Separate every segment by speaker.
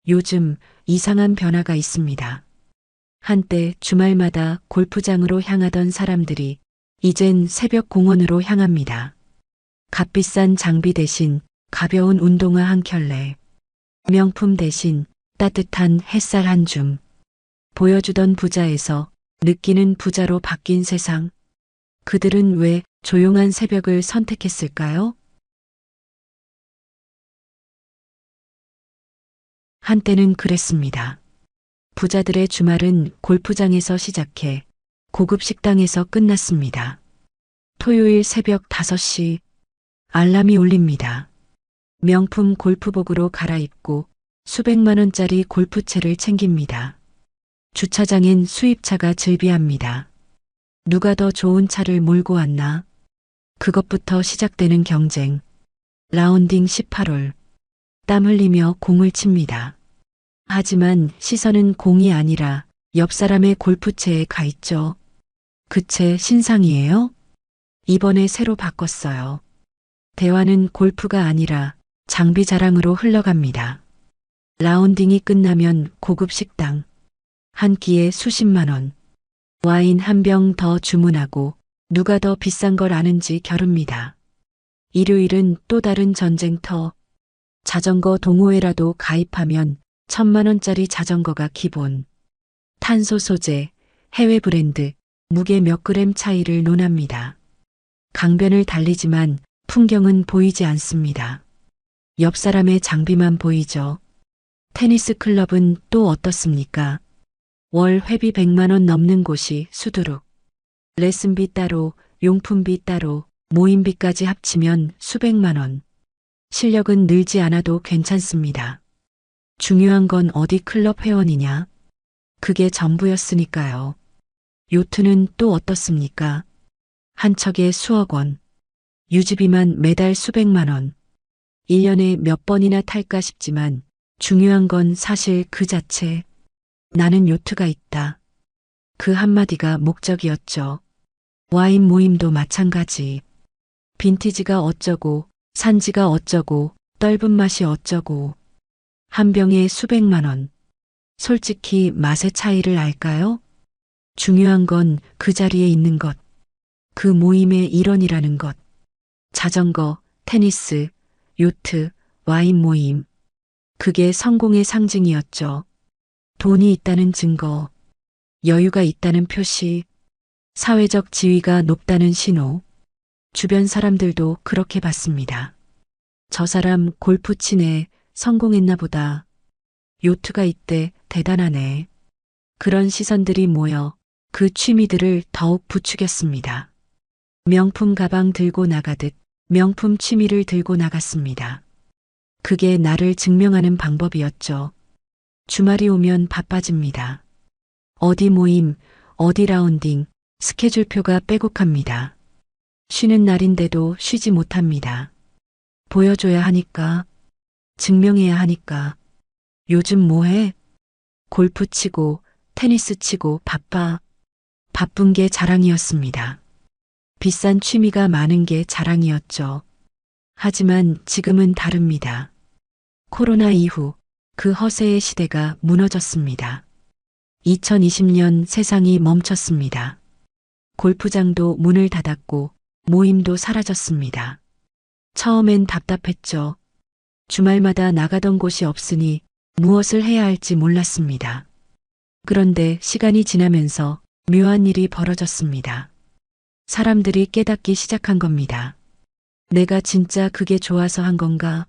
Speaker 1: 요즘 이상한 변화가 있습니다. 한때 주말마다 골프장으로 향하던 사람들이 이젠 새벽 공원으로 향합니다. 값비싼 장비 대신 가벼운 운동화 한 켤레, 명품 대신 따뜻한 햇살 한 줌, 보여주던 부자에서 느끼는 부자로 바뀐 세상. 그들은 왜 조용한 새벽을 선택했을까요? 한때는 그랬습니다. 부자들의 주말은 골프장에서 시작해 고급 식당에서 끝났습니다. 토요일 새벽 5시 알람이 울립니다. 명품 골프복으로 갈아입고 수백만 원짜리 골프채를 챙깁니다. 주차장엔 수입차가 즐비합니다. 누가 더 좋은 차를 몰고 왔나? 그것부터 시작되는 경쟁. 라운딩 18홀. 땀 흘리며 공을 칩니다. 하지만 시선은 공이 아니라 옆 사람의 골프채에 가 있죠. 그 채 신상이에요? 이번에 새로 바꿨어요. 대화는 골프가 아니라 장비 자랑으로 흘러갑니다. 라운딩이 끝나면 고급 식당. 한 끼에 수십만 원. 와인 한 병 더 주문하고 누가 더 비싼 걸 아는지 겨룹니다. 일요일은 또 다른 전쟁터. 자전거 동호회라도 가입하면 1,000만 원짜리 자전거가 기본. 탄소 소재, 해외 브랜드, 무게 몇 그램 차이를 논합니다. 강변을 달리지만 풍경은 보이지 않습니다. 옆 사람의 장비만 보이죠. 테니스 클럽은 또 어떻습니까? 월 회비 100만 원 넘는 곳이 수두룩. 레슨비 따로, 용품비 따로, 모임비까지 합치면 수백만 원. 실력은 늘지 않아도 괜찮습니다. 중요한 건 어디 클럽 회원이냐? 그게 전부였으니까요. 요트는 또 어떻습니까? 한 척에 수억 원. 유지비만 매달 수백만 원. 1년에 몇 번이나 탈까 싶지만 중요한 건 사실 그 자체. 나는 요트가 있다. 그 한마디가 목적이었죠. 와인 모임도 마찬가지. 빈티지가 어쩌고, 산지가 어쩌고, 떫은 맛이 어쩌고. 한 병에 수백만 원. 솔직히 맛의 차이를 알까요? 중요한 건 그 자리에 있는 것. 그 모임의 일원이라는 것. 자전거, 테니스, 요트, 와인 모임. 그게 성공의 상징이었죠. 돈이 있다는 증거. 여유가 있다는 표시. 사회적 지위가 높다는 신호. 주변 사람들도 그렇게 봤습니다. 저 사람 골프 치네, 성공했나 보다. 요트가 있대, 대단하네. 그런 시선들이 모여 그 취미들을 더욱 부추겼습니다. 명품 가방 들고 나가듯 명품 취미를 들고 나갔습니다. 그게 나를 증명하는 방법이었죠. 주말이 오면 바빠집니다. 어디 모임, 어디 라운딩, 스케줄표가 빼곡합니다. 쉬는 날인데도 쉬지 못합니다. 보여줘야 하니까, 증명해야 하니까. 요즘 뭐해? 골프 치고, 테니스 치고 바빠. 바쁜 게 자랑이었습니다. 비싼 취미가 많은 게 자랑이었죠. 하지만 지금은 다릅니다. 코로나 이후 그 허세의 시대가 무너졌습니다. 2020년 세상이 멈췄습니다. 골프장도 문을 닫았고 모임도 사라졌습니다. 처음엔 답답했죠. 주말마다 나가던 곳이 없으니 무엇을 해야 할지 몰랐습니다. 그런데 시간이 지나면서 묘한 일이 벌어졌습니다. 사람들이 깨닫기 시작한 겁니다. 내가 진짜 그게 좋아서 한 건가?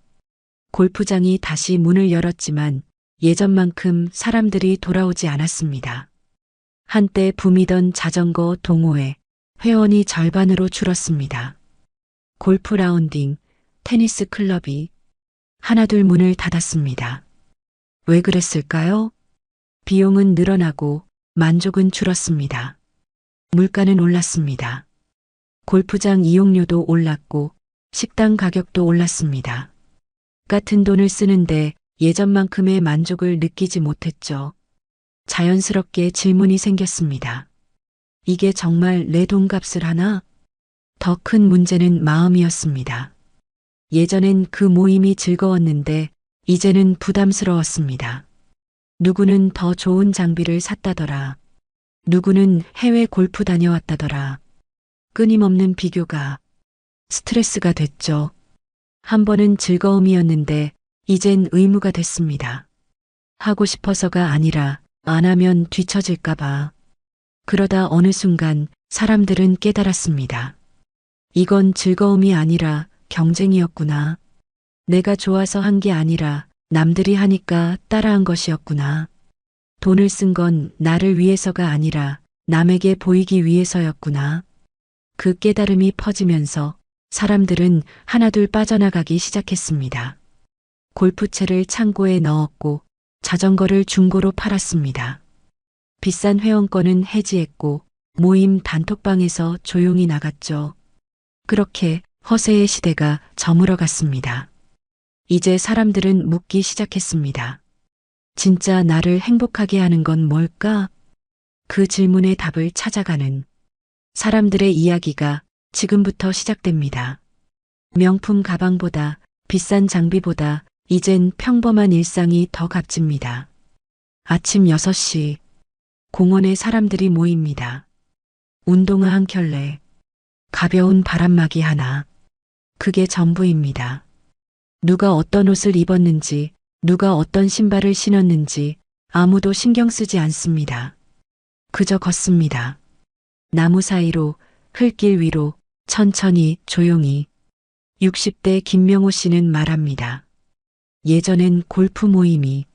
Speaker 1: 골프장이 다시 문을 열었지만 예전만큼 사람들이 돌아오지 않았습니다. 한때 붐이던 자전거 동호회, 회원이 절반으로 줄었습니다. 골프 라운딩, 테니스 클럽이 하나둘 문을 닫았습니다. 왜 그랬을까요? 비용은 늘어나고 만족은 줄었습니다. 물가는 올랐습니다. 골프장 이용료도 올랐고 식당 가격도 올랐습니다. 같은 돈을 쓰는데 예전만큼의 만족을 느끼지 못했죠. 자연스럽게 질문이 생겼습니다. 이게 정말 내 돈값을 하나? 더 큰 문제는 마음이었습니다. 예전엔 그 모임이 즐거웠는데 이제는 부담스러웠습니다. 누구는 더 좋은 장비를 샀다더라. 누구는 해외 골프 다녀왔다더라. 끊임없는 비교가 스트레스가 됐죠. 한 번은 즐거움이었는데 이젠 의무가 됐습니다. 하고 싶어서가 아니라 안 하면 뒤처질까봐. 그러다 어느 순간 사람들은 깨달았습니다. 이건 즐거움이 아니라 경쟁이었구나. 내가 좋아서 한 게 아니라 남들이 하니까 따라한 것이었구나. 돈을 쓴 건 나를 위해서가 아니라 남에게 보이기 위해서였구나. 그 깨달음이 퍼지면서 사람들은 하나둘 빠져나가기 시작했습니다. 골프채를 창고에 넣었고 자전거를 중고로 팔았습니다. 비싼 회원권은 해지했고 모임 단톡방에서 조용히 나갔죠. 그렇게 허세의 시대가 저물어 갔습니다. 이제 사람들은 묻기 시작했습니다. 진짜 나를 행복하게 하는 건 뭘까? 그 질문의 답을 찾아가는 사람들의 이야기가 지금부터 시작됩니다. 명품 가방보다 비싼 장비보다 이젠 평범한 일상이 더 값집니다. 아침 6시 공원에 사람들이 모입니다. 운동화 한 켤레, 가벼운 바람막이 하나, 그게 전부입니다. 누가 어떤 옷을 입었는지, 누가 어떤 신발을 신었는지 아무도 신경 쓰지 않습니다. 그저 걷습니다. 나무 사이로, 흙길 위로, 천천히, 조용히. 60대 김명호 씨는 말합니다. 예전엔 골프 모임이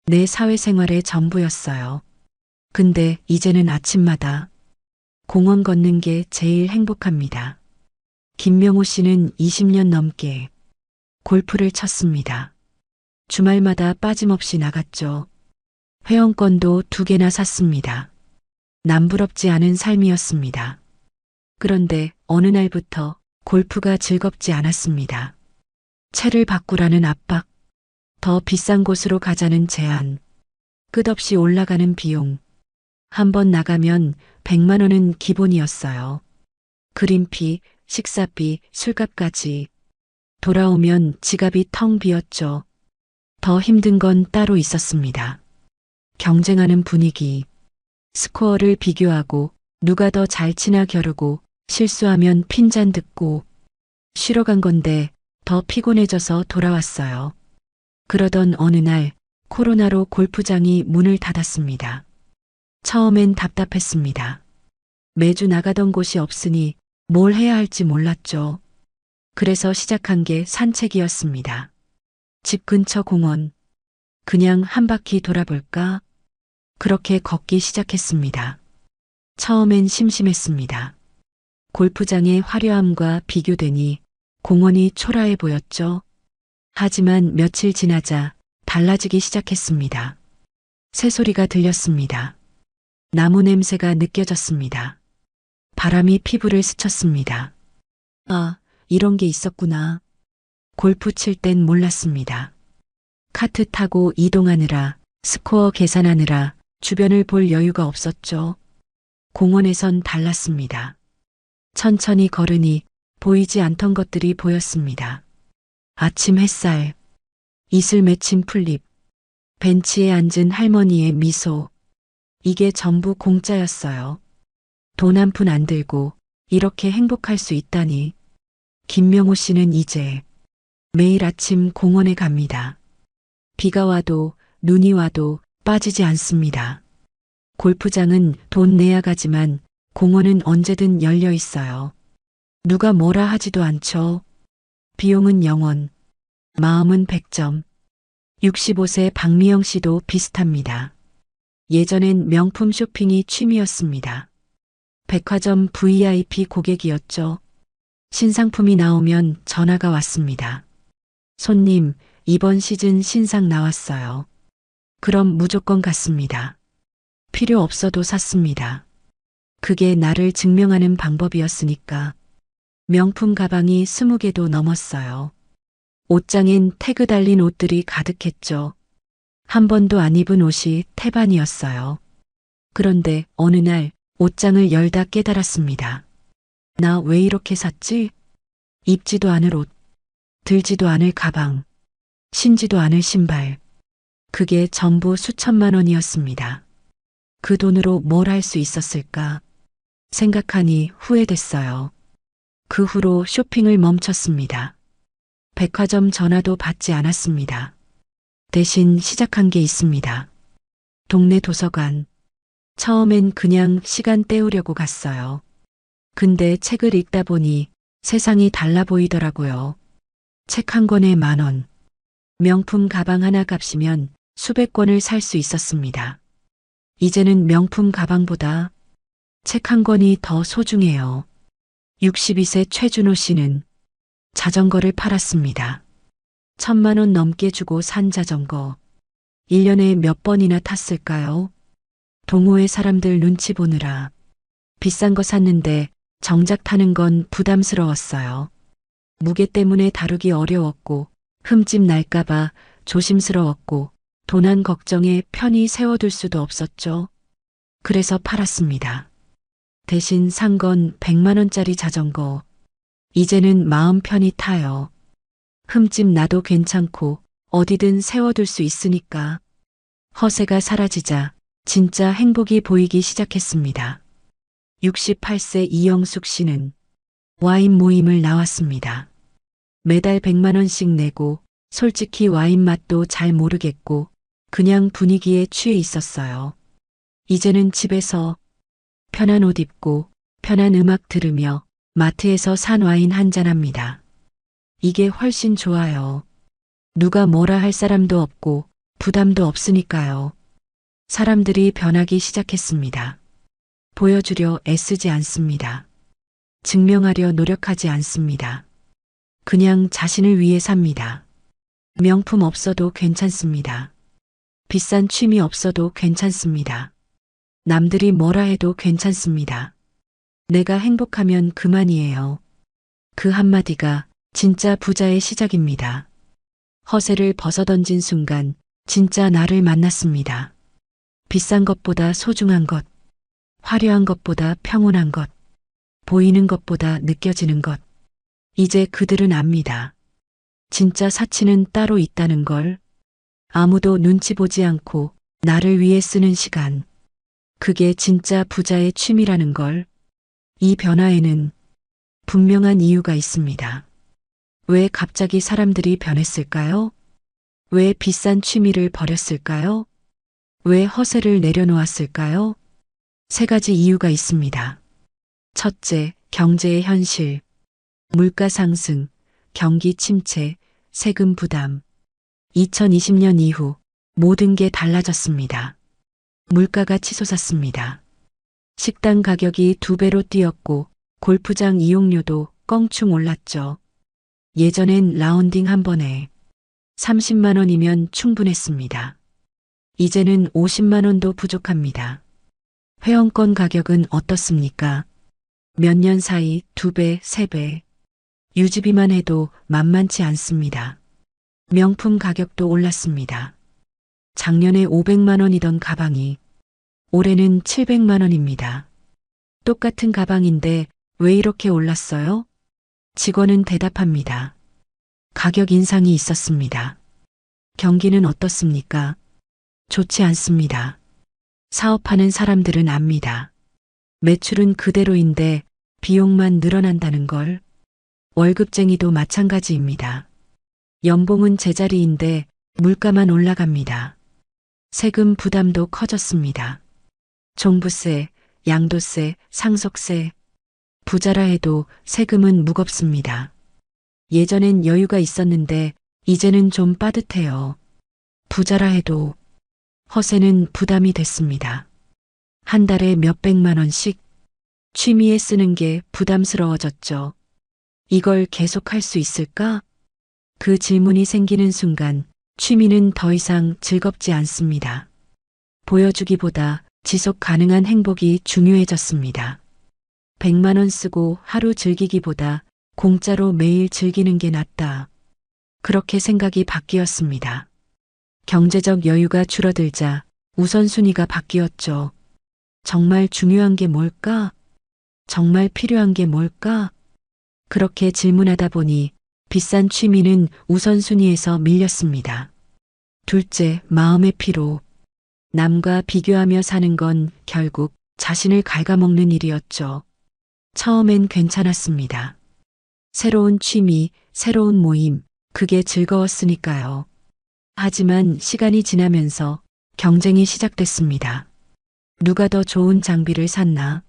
Speaker 1: 내 사회생활의 전부였어요. 근데 이제는 아침마다 공원 걷는 게 제일 행복합니다. 김명호 씨는 20년 넘게 골프를 쳤습니다. 주말마다 빠짐없이 나갔죠. 회원권도 2개나 샀습니다. 남부럽지 않은 삶이었습니다. 그런데 어느 날부터 골프가 즐겁지 않았습니다. 채를 바꾸라는 압박, 더 비싼 곳으로 가자는 제안, 끝없이 올라가는 비용. 한 번 나가면 100만 원은 기본이었어요. 그린피, 식사비, 술값까지. 돌아오면 지갑이 텅 비었죠. 더 힘든 건 따로 있었습니다. 경쟁하는 분위기, 스코어를 비교하고 누가 더 잘 치나 겨루고 실수하면 핀잔 듣고 쉬러 간 건데 더 피곤해져서 돌아왔어요. 그러던 어느 날 코로나로 골프장이 문을 닫았습니다. 처음엔 답답했습니다. 매주 나가던 곳이 없으니 뭘 해야 할지 몰랐죠. 그래서 시작한 게 산책이었습니다. 집 근처 공원. 그냥 한 바퀴 돌아볼까? 그렇게 걷기 시작했습니다. 처음엔 심심했습니다. 골프장의 화려함과 비교되니 공원이 초라해 보였죠. 하지만 며칠 지나자 달라지기 시작했습니다. 새소리가 들렸습니다. 나무 냄새가 느껴졌습니다. 바람이 피부를 스쳤습니다. 아, 이런 게 있었구나. 골프 칠 땐 몰랐습니다. 카트 타고 이동하느라, 스코어 계산하느라 주변을 볼 여유가 없었죠. 공원에선 달랐습니다. 천천히 걸으니 보이지 않던 것들이 보였습니다. 아침 햇살, 이슬 맺힌 풀잎, 벤치에 앉은 할머니의 미소. 이게 전부 공짜였어요. 돈 한 푼 안 들고 이렇게 행복할 수 있다니. 김명호 씨는 이제 매일 아침 공원에 갑니다. 비가 와도 눈이 와도 빠지지 않습니다. 골프장은 돈 내야 가지만 공원은 언제든 열려 있어요. 누가 뭐라 하지도 않죠. 비용은 0원, 마음은 100점. 65세 박미영 씨도 비슷합니다. 예전엔 명품 쇼핑이 취미였습니다. 백화점 VIP 고객이었죠. 신상품이 나오면 전화가 왔습니다. 손님, 이번 시즌 신상 나왔어요. 그럼 무조건 갔습니다. 필요 없어도 샀습니다. 그게 나를 증명하는 방법이었으니까. 명품 가방이 20개도 넘었어요. 옷장엔 태그 달린 옷들이 가득했죠. 한 번도 안 입은 옷이 태반이었어요. 그런데 어느 날 옷장을 열다 깨달았습니다. 나 왜 이렇게 샀지? 입지도 않을 옷, 들지도 않을 가방. 신지도 않을 신발. 그게 전부 수천만 원이었습니다. 그 돈으로 뭘 할 수 있었을까 생각하니 후회됐어요. 그 후로 쇼핑을 멈췄습니다. 백화점 전화도 받지 않았습니다. 대신 시작한 게 있습니다. 동네 도서관. 처음엔 그냥 시간 때우려고 갔어요. 근데 책을 읽다 보니 세상이 달라 보이더라고요. 책 한 권에 10,000원. 명품 가방 하나 값이면 수백 권을 살 수 있었습니다. 이제는 명품 가방보다 책 한 권이 더 소중해요. 62세 최준호 씨는 자전거를 팔았습니다. 1,000만 원 넘게 주고 산 자전거. 1년에 몇 번이나 탔을까요? 동호회 사람들 눈치 보느라 비싼 거 샀는데 정작 타는 건 부담스러웠어요. 무게 때문에 다루기 어려웠고 흠집 날까봐 조심스러웠고 도난 걱정에 편히 세워둘 수도 없었죠. 그래서 팔았습니다. 대신 산 건 100만 원짜리 자전거. 이제는 마음 편히 타요. 흠집 나도 괜찮고 어디든 세워둘 수 있으니까. 허세가 사라지자 진짜 행복이 보이기 시작했습니다. 68세 이영숙 씨는 와인 모임을 나왔습니다. 매달 100만 원씩 내고 솔직히 와인 맛도 잘 모르겠고 그냥 분위기에 취해 있었어요. 이제는 집에서 편한 옷 입고 편한 음악 들으며 마트에서 산 와인 한잔 합니다. 이게 훨씬 좋아요. 누가 뭐라 할 사람도 없고 부담도 없으니까요. 사람들이 변하기 시작했습니다. 보여주려 애쓰지 않습니다. 증명하려 노력하지 않습니다. 그냥 자신을 위해 삽니다. 명품 없어도 괜찮습니다. 비싼 취미 없어도 괜찮습니다. 남들이 뭐라 해도 괜찮습니다. 내가 행복하면 그만이에요. 그 한마디가 진짜 부자의 시작입니다. 허세를 벗어던진 순간 진짜 나를 만났습니다. 비싼 것보다 소중한 것, 화려한 것보다 평온한 것, 보이는 것보다 느껴지는 것. 이제 그들은 압니다. 진짜 사치는 따로 있다는 걸. 아무도 눈치 보지 않고 나를 위해 쓰는 시간. 그게 진짜 부자의 취미라는 걸. 이 변화에는 분명한 이유가 있습니다. 왜 갑자기 사람들이 변했을까요? 왜 비싼 취미를 버렸을까요? 왜 허세를 내려놓았을까요? 3가지 이유가 있습니다. 첫째, 경제의 현실. 물가 상승, 경기 침체, 세금 부담. 2020년 이후 모든 게 달라졌습니다. 물가가 치솟았습니다. 식당 가격이 2배로 뛰었고 골프장 이용료도 껑충 올랐죠. 예전엔 라운딩 한 번에 30만 원이면 충분했습니다. 이제는 50만 원도 부족합니다. 회원권 가격은 어떻습니까? 몇 년 사이 2배, 3배. 유지비만 해도 만만치 않습니다. 명품 가격도 올랐습니다. 작년에 500만 원이던 가방이 올해는 700만 원입니다. 똑같은 가방인데 왜 이렇게 올랐어요? 직원은 대답합니다. 가격 인상이 있었습니다. 경기는 어떻습니까? 좋지 않습니다. 사업하는 사람들은 압니다. 매출은 그대로인데 비용만 늘어난다는 걸. 월급쟁이도 마찬가지입니다. 연봉은 제자리인데 물가만 올라갑니다. 세금 부담도 커졌습니다. 종부세, 양도세, 상속세. 부자라 해도 세금은 무겁습니다. 예전엔 여유가 있었는데 이제는 좀 빠듯해요. 부자라 해도 허세는 부담이 됐습니다. 한 달에 몇백만 원씩 취미에 쓰는 게 부담스러워졌죠. 이걸 계속할 수 있을까? 그 질문이 생기는 순간 취미는 더 이상 즐겁지 않습니다. 보여주기보다 지속 가능한 행복이 중요해졌습니다. 100만 원 쓰고 하루 즐기기보다 공짜로 매일 즐기는 게 낫다. 그렇게 생각이 바뀌었습니다. 경제적 여유가 줄어들자 우선순위가 바뀌었죠. 정말 중요한 게 뭘까? 정말 필요한 게 뭘까? 그렇게 질문하다 보니 비싼 취미는 우선순위에서 밀렸습니다. 둘째, 마음의 피로. 남과 비교하며 사는 건 결국 자신을 갉아먹는 일이었죠. 처음엔 괜찮았습니다. 새로운 취미, 새로운 모임, 그게 즐거웠으니까요. 하지만 시간이 지나면서 경쟁이 시작됐습니다. 누가 더 좋은 장비를 샀나?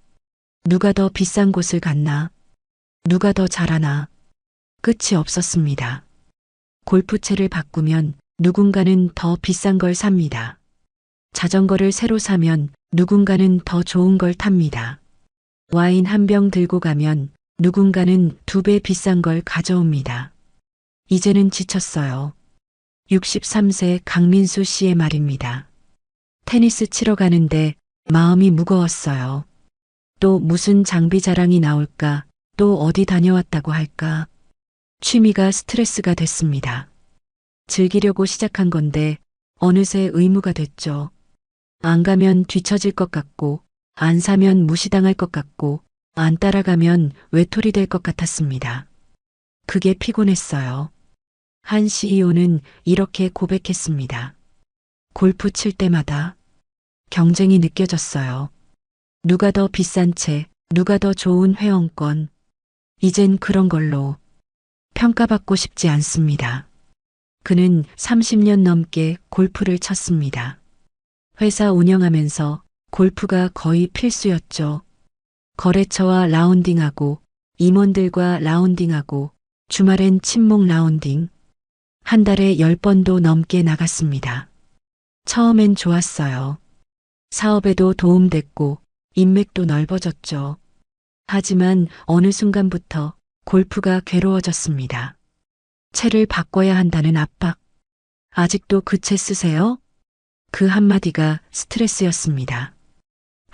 Speaker 1: 누가 더 비싼 곳을 갔나? 누가 더 잘하나? 끝이 없었습니다. 골프채를 바꾸면 누군가는 더 비싼 걸 삽니다. 자전거를 새로 사면 누군가는 더 좋은 걸 탑니다. 와인 한 병 들고 가면 누군가는 2배 비싼 걸 가져옵니다. 이제는 지쳤어요. 63세 강민수 씨의 말입니다. 테니스 치러 가는데 마음이 무거웠어요. 또 무슨 장비 자랑이 나올까? 또 어디 다녀왔다고 할까? 취미가 스트레스가 됐습니다. 즐기려고 시작한 건데 어느새 의무가 됐죠. 안 가면 뒤처질 것 같고, 안 사면 무시당할 것 같고, 안 따라가면 외톨이 될 것 같았습니다. 그게 피곤했어요. 한 CEO는 이렇게 고백했습니다. 골프 칠 때마다 경쟁이 느껴졌어요. 누가 더 비싼 채, 누가 더 좋은 회원권. 이젠 그런 걸로 평가받고 싶지 않습니다. 그는 30년 넘게 골프를 쳤습니다. 회사 운영하면서 골프가 거의 필수였죠. 거래처와 라운딩하고 임원들과 라운딩하고 주말엔 친목 라운딩. 한 달에 10번도 넘게 나갔습니다. 처음엔 좋았어요. 사업에도 도움됐고 인맥도 넓어졌죠. 하지만 어느 순간부터 골프가 괴로워졌습니다. 채를 바꿔야 한다는 압박. 아직도 그 채 쓰세요? 그 한마디가 스트레스였습니다.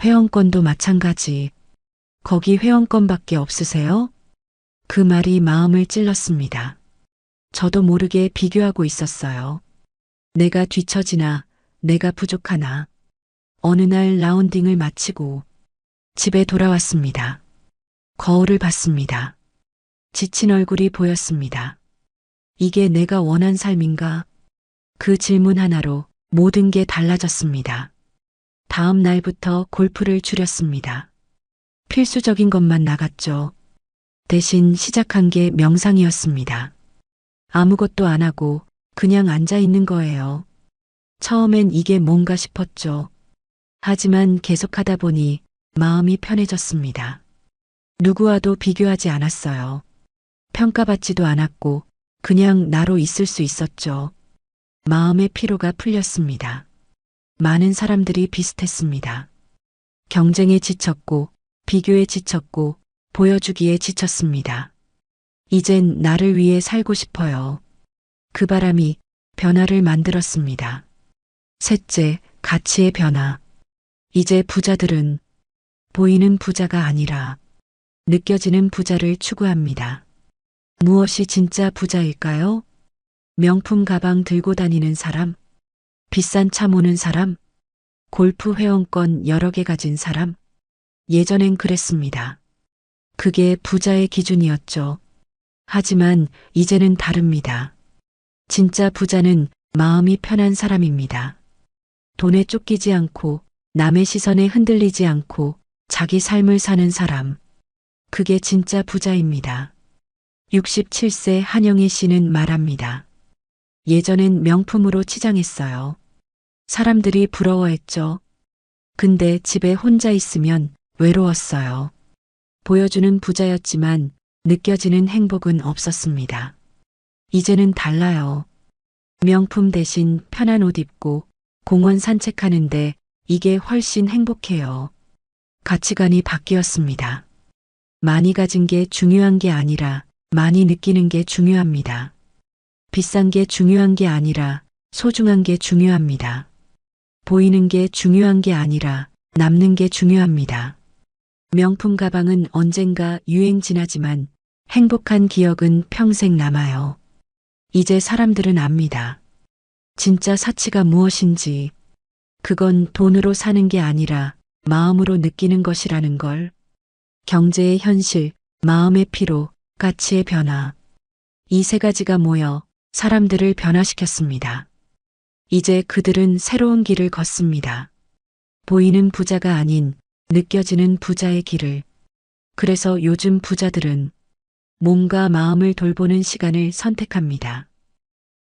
Speaker 1: 회원권도 마찬가지. 거기 회원권밖에 없으세요? 그 말이 마음을 찔렀습니다. 저도 모르게 비교하고 있었어요. 내가 뒤처지나, 내가 부족하나. 어느 날 라운딩을 마치고 집에 돌아왔습니다. 거울을 봤습니다. 지친 얼굴이 보였습니다. 이게 내가 원한 삶인가? 그 질문 하나로 모든 게 달라졌습니다. 다음 날부터 골프를 줄였습니다. 필수적인 것만 나갔죠. 대신 시작한 게 명상이었습니다. 아무것도 안 하고 그냥 앉아 있는 거예요. 처음엔 이게 뭔가 싶었죠. 하지만 계속하다 보니 마음이 편해졌습니다. 누구와도 비교하지 않았어요. 평가받지도 않았고 그냥 나로 있을 수 있었죠. 마음의 피로가 풀렸습니다. 많은 사람들이 비슷했습니다. 경쟁에 지쳤고 비교에 지쳤고 보여주기에 지쳤습니다. 이젠 나를 위해 살고 싶어요. 그 바람이 변화를 만들었습니다. 셋째, 가치의 변화. 이제 부자들은 보이는 부자가 아니라 느껴지는 부자를 추구합니다. 무엇이 진짜 부자일까요? 명품 가방 들고 다니는 사람? 비싼 차 모는 사람? 골프 회원권 여러 개 가진 사람? 예전엔 그랬습니다. 그게 부자의 기준이었죠. 하지만 이제는 다릅니다. 진짜 부자는 마음이 편한 사람입니다. 돈에 쫓기지 않고 남의 시선에 흔들리지 않고 자기 삶을 사는 사람. 그게 진짜 부자입니다. 67세 한영애 씨는 말합니다. 예전엔 명품으로 치장했어요. 사람들이 부러워했죠. 근데 집에 혼자 있으면 외로웠어요. 보여주는 부자였지만 느껴지는 행복은 없었습니다. 이제는 달라요. 명품 대신 편한 옷 입고 공원 산책하는데 이게 훨씬 행복해요. 가치관이 바뀌었습니다. 많이 가진 게 중요한 게 아니라 많이 느끼는 게 중요합니다. 비싼 게 중요한 게 아니라 소중한 게 중요합니다. 보이는 게 중요한 게 아니라 남는 게 중요합니다. 명품 가방은 언젠가 유행 지나지만 행복한 기억은 평생 남아요. 이제 사람들은 압니다. 진짜 사치가 무엇인지. 그건 돈으로 사는 게 아니라 마음으로 느끼는 것이라는 걸. 경제의 현실, 마음의 피로, 가치의 변화. 이 세 가지가 모여 사람들을 변화시켰습니다. 이제 그들은 새로운 길을 걷습니다. 보이는 부자가 아닌 느껴지는 부자의 길을. 그래서 요즘 부자들은 몸과 마음을 돌보는 시간을 선택합니다.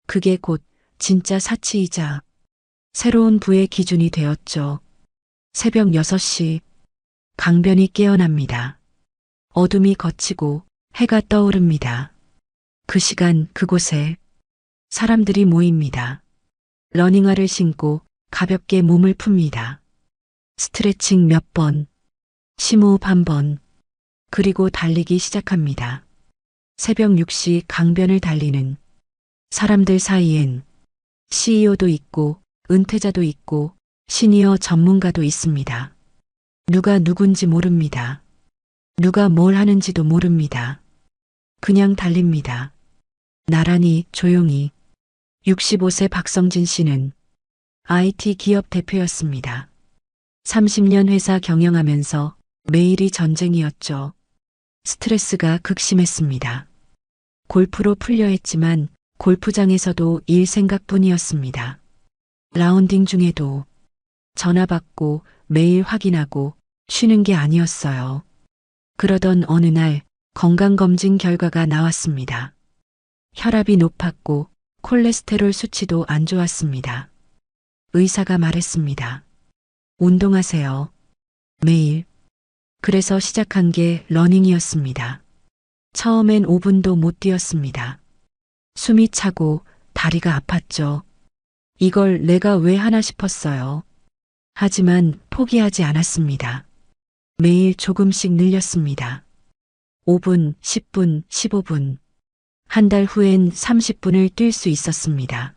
Speaker 1: 그게 곧 진짜 사치이자 새로운 부의 기준이 되었죠. 새벽 6시 강변이 깨어납니다. 어둠이 걷히고 해가 떠오릅니다. 그 시간 그곳에 사람들이 모입니다. 러닝화를 신고 가볍게 몸을 풉니다. 스트레칭 몇 번, 심호흡 한 번, 그리고 달리기 시작합니다. 새벽 6시 강변을 달리는 사람들 사이엔 CEO도 있고 은퇴자도 있고 시니어 전문가도 있습니다. 누가 누군지 모릅니다. 누가 뭘 하는지도 모릅니다. 그냥 달립니다. 나란히 조용히. 65세 박성진 씨는 IT 기업 대표였습니다. 30년 회사 경영하면서 매일이 전쟁이었죠. 스트레스가 극심했습니다. 골프로 풀려 했지만 골프장에서도 일 생각뿐이었습니다. 라운딩 중에도 전화 받고 메일 확인하고 쉬는 게 아니었어요. 그러던 어느 날 건강검진 결과가 나왔습니다. 혈압이 높았고 콜레스테롤 수치도 안 좋았습니다. 의사가 말했습니다. 운동하세요. 매일. 그래서 시작한 게 러닝이었습니다. 처음엔 5분도 못 뛰었습니다. 숨이 차고 다리가 아팠죠. 이걸 내가 왜 하나 싶었어요. 하지만 포기하지 않았습니다. 매일 조금씩 늘렸습니다. 5분, 10분, 15분. 한 달 후엔 30분을 뛸 수 있었습니다.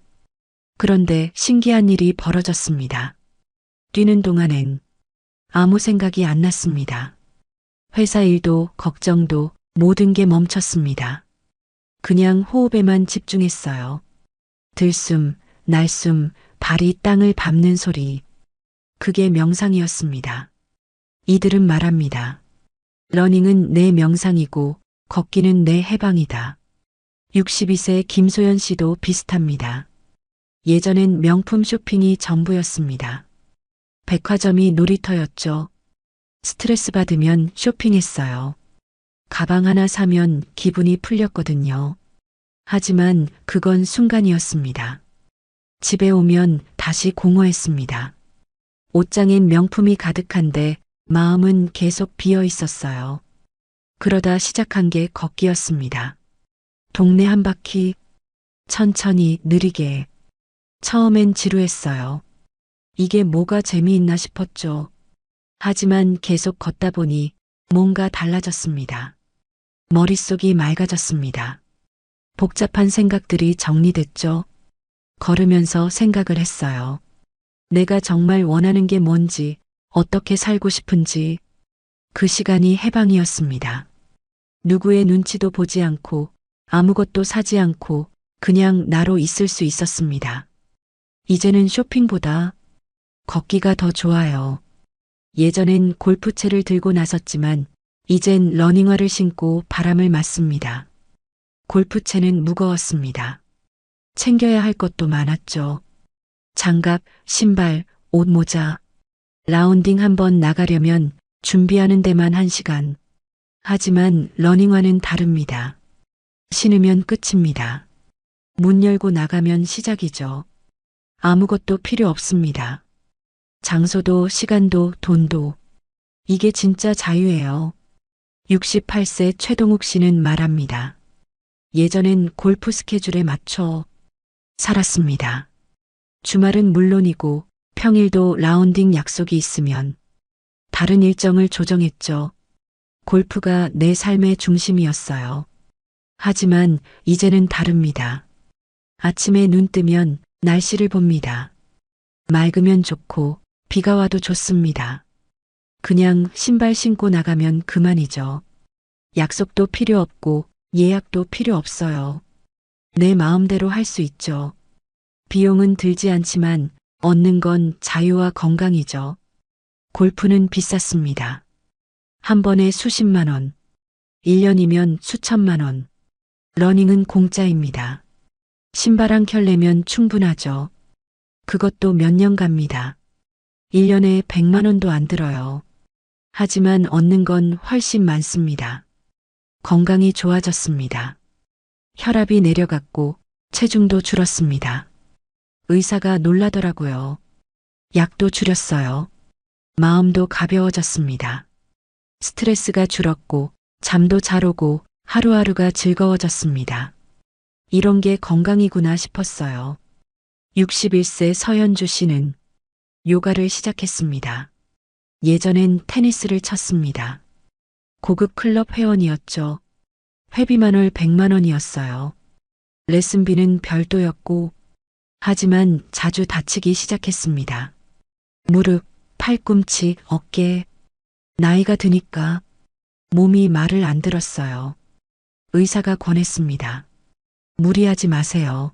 Speaker 1: 그런데 신기한 일이 벌어졌습니다. 뛰는 동안엔 아무 생각이 안 났습니다. 회사 일도 걱정도 모든 게 멈췄습니다. 그냥 호흡에만 집중했어요. 들숨, 날숨, 발이 땅을 밟는 소리. 그게 명상이었습니다. 이들은 말합니다. 러닝은 내 명상이고 걷기는 내 해방이다. 62세 김소연 씨도 비슷합니다. 예전엔 명품 쇼핑이 전부였습니다. 백화점이 놀이터였죠. 스트레스 받으면 쇼핑했어요. 가방 하나 사면 기분이 풀렸거든요. 하지만 그건 순간이었습니다. 집에 오면 다시 공허했습니다. 옷장엔 명품이 가득한데 마음은 계속 비어 있었어요. 그러다 시작한 게 걷기였습니다. 동네 한 바퀴, 천천히 느리게. 처음엔 지루했어요. 이게 뭐가 재미있나 싶었죠. 하지만 계속 걷다 보니 뭔가 달라졌습니다. 머릿속이 맑아졌습니다. 복잡한 생각들이 정리됐죠. 걸으면서 생각을 했어요. 내가 정말 원하는 게 뭔지, 어떻게 살고 싶은지. 그 시간이 해방이었습니다. 누구의 눈치도 보지 않고 아무것도 사지 않고 그냥 나로 있을 수 있었습니다. 이제는 쇼핑보다 걷기가 더 좋아요. 예전엔 골프채를 들고 나섰지만 이젠 러닝화를 신고 바람을 맞습니다. 골프채는 무거웠습니다. 챙겨야 할 것도 많았죠. 장갑, 신발, 옷, 모자. 라운딩 한번 나가려면 준비하는 데만 1시간. 하지만 러닝화는 다릅니다. 신으면 끝입니다. 문 열고 나가면 시작이죠. 아무것도 필요 없습니다. 장소도 시간도 돈도. 이게 진짜 자유예요. 68세 최동욱 씨는 말합니다. 예전엔 골프 스케줄에 맞춰 살았습니다. 주말은 물론이고 평일도 라운딩 약속이 있으면 다른 일정을 조정했죠. 골프가 내 삶의 중심이었어요. 하지만 이제는 다릅니다. 아침에 눈 뜨면 날씨를 봅니다. 맑으면 좋고 비가 와도 좋습니다. 그냥 신발 신고 나가면 그만이죠. 약속도 필요 없고 예약도 필요 없어요. 내 마음대로 할 수 있죠. 비용은 들지 않지만 얻는 건 자유와 건강이죠. 골프는 비쌌습니다. 한 번에 수십만 원, 1년이면 수천만 원. 러닝은 공짜입니다. 신발 한 켤레면 충분하죠. 그것도 몇 년 갑니다. 1년에 100만 원도 안 들어요. 하지만 얻는 건 훨씬 많습니다. 건강이 좋아졌습니다. 혈압이 내려갔고 체중도 줄었습니다. 의사가 놀라더라고요. 약도 줄였어요. 마음도 가벼워졌습니다. 스트레스가 줄었고 잠도 잘 오고 하루하루가 즐거워졌습니다. 이런 게 건강이구나 싶었어요. 61세 서연주 씨는 요가를 시작했습니다. 예전엔 테니스를 쳤습니다. 고급 클럽 회원이었죠. 회비만 월 100만 원이었어요. 레슨비는 별도였고, 하지만 자주 다치기 시작했습니다. 무릎, 팔꿈치, 어깨. 나이가 드니까 몸이 말을 안 들었어요. 의사가 권했습니다. 무리하지 마세요.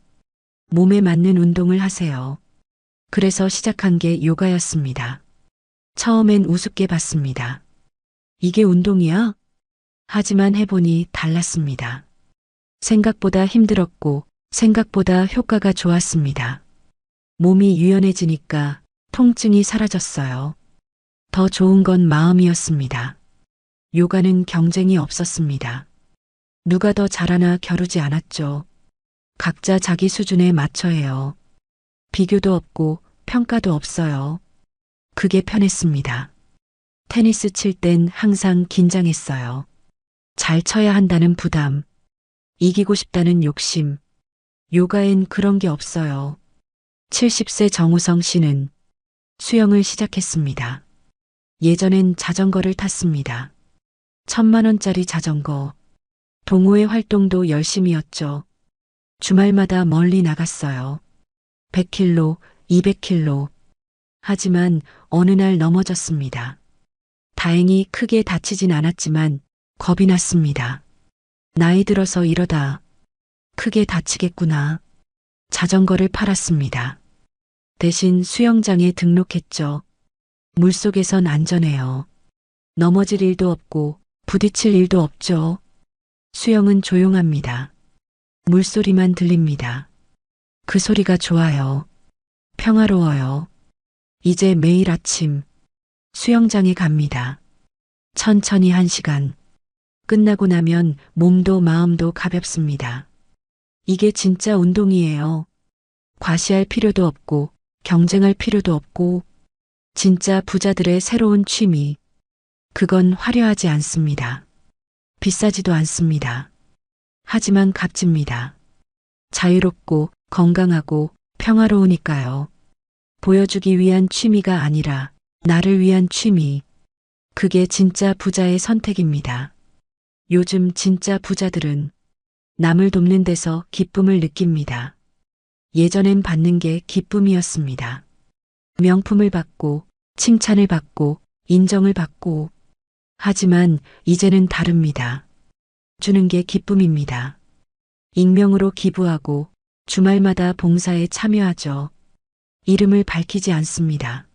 Speaker 1: 몸에 맞는 운동을 하세요. 그래서 시작한 게 요가였습니다. 처음엔 우습게 봤습니다. 이게 운동이야? 하지만 해보니 달랐습니다. 생각보다 힘들었고 생각보다 효과가 좋았습니다. 몸이 유연해지니까 통증이 사라졌어요. 더 좋은 건 마음이었습니다. 요가는 경쟁이 없었습니다. 누가 더 잘하나 겨루지 않았죠. 각자 자기 수준에 맞춰 해요. 비교도 없고 평가도 없어요. 그게 편했습니다. 테니스 칠 땐 항상 긴장했어요. 잘 쳐야 한다는 부담, 이기고 싶다는 욕심. 요가엔 그런 게 없어요. 70세 정우성 씨는 수영을 시작했습니다. 예전엔 자전거를 탔습니다. 1,000만 원짜리 자전거. 동호회 활동도 열심히 했죠. 주말마다 멀리 나갔어요. 100km, 200km. 하지만 어느 날 넘어졌습니다. 다행히 크게 다치진 않았지만 겁이 났습니다. 나이 들어서 이러다 크게 다치겠구나. 자전거를 팔았습니다. 대신 수영장에 등록했죠. 물속에선 안전해요. 넘어질 일도 없고 부딪힐 일도 없죠. 수영은 조용합니다. 물소리만 들립니다. 그 소리가 좋아요. 평화로워요. 이제 매일 아침 수영장에 갑니다. 천천히 1시간. 끝나고 나면 몸도 마음도 가볍습니다. 이게 진짜 운동이에요. 과시할 필요도 없고 경쟁할 필요도 없고 진짜 부자들의 새로운 취미. 그건 화려하지 않습니다. 비싸지도 않습니다. 하지만 값집니다. 자유롭고 건강하고 평화로우니까요. 보여주기 위한 취미가 아니라 나를 위한 취미. 그게 진짜 부자의 선택입니다. 요즘 진짜 부자들은 남을 돕는 데서 기쁨을 느낍니다. 예전엔 받는 게 기쁨이었습니다. 명품을 받고 칭찬을 받고 인정을 받고. 하지만 이제는 다릅니다. 주는 게 기쁨입니다. 익명으로 기부하고 주말마다 봉사에 참여하죠. 이름을 밝히지 않습니다.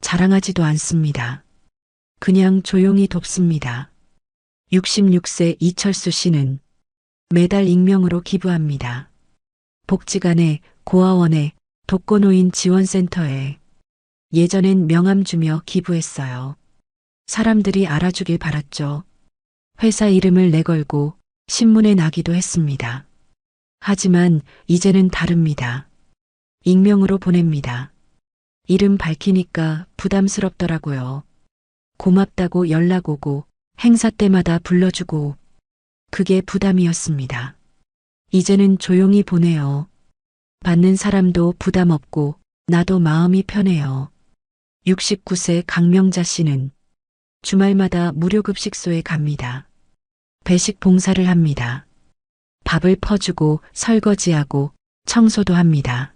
Speaker 1: 자랑하지도 않습니다. 그냥 조용히 돕습니다. 66세 이철수 씨는 매달 익명으로 기부합니다. 복지관에, 고아원에, 독거노인 지원센터에. 예전엔 명함 주며 기부했어요. 사람들이 알아주길 바랐죠. 회사 이름을 내걸고 신문에 나기도 했습니다. 하지만 이제는 다릅니다. 익명으로 보냅니다. 이름 밝히니까 부담스럽더라고요. 고맙다고 연락 오고 행사 때마다 불러주고. 그게 부담이었습니다. 이제는 조용히 보내요. 받는 사람도 부담 없고 나도 마음이 편해요. 69세 강명자 씨는 주말마다 무료급식소에 갑니다. 배식 봉사를 합니다. 밥을 퍼주고 설거지하고 청소도 합니다.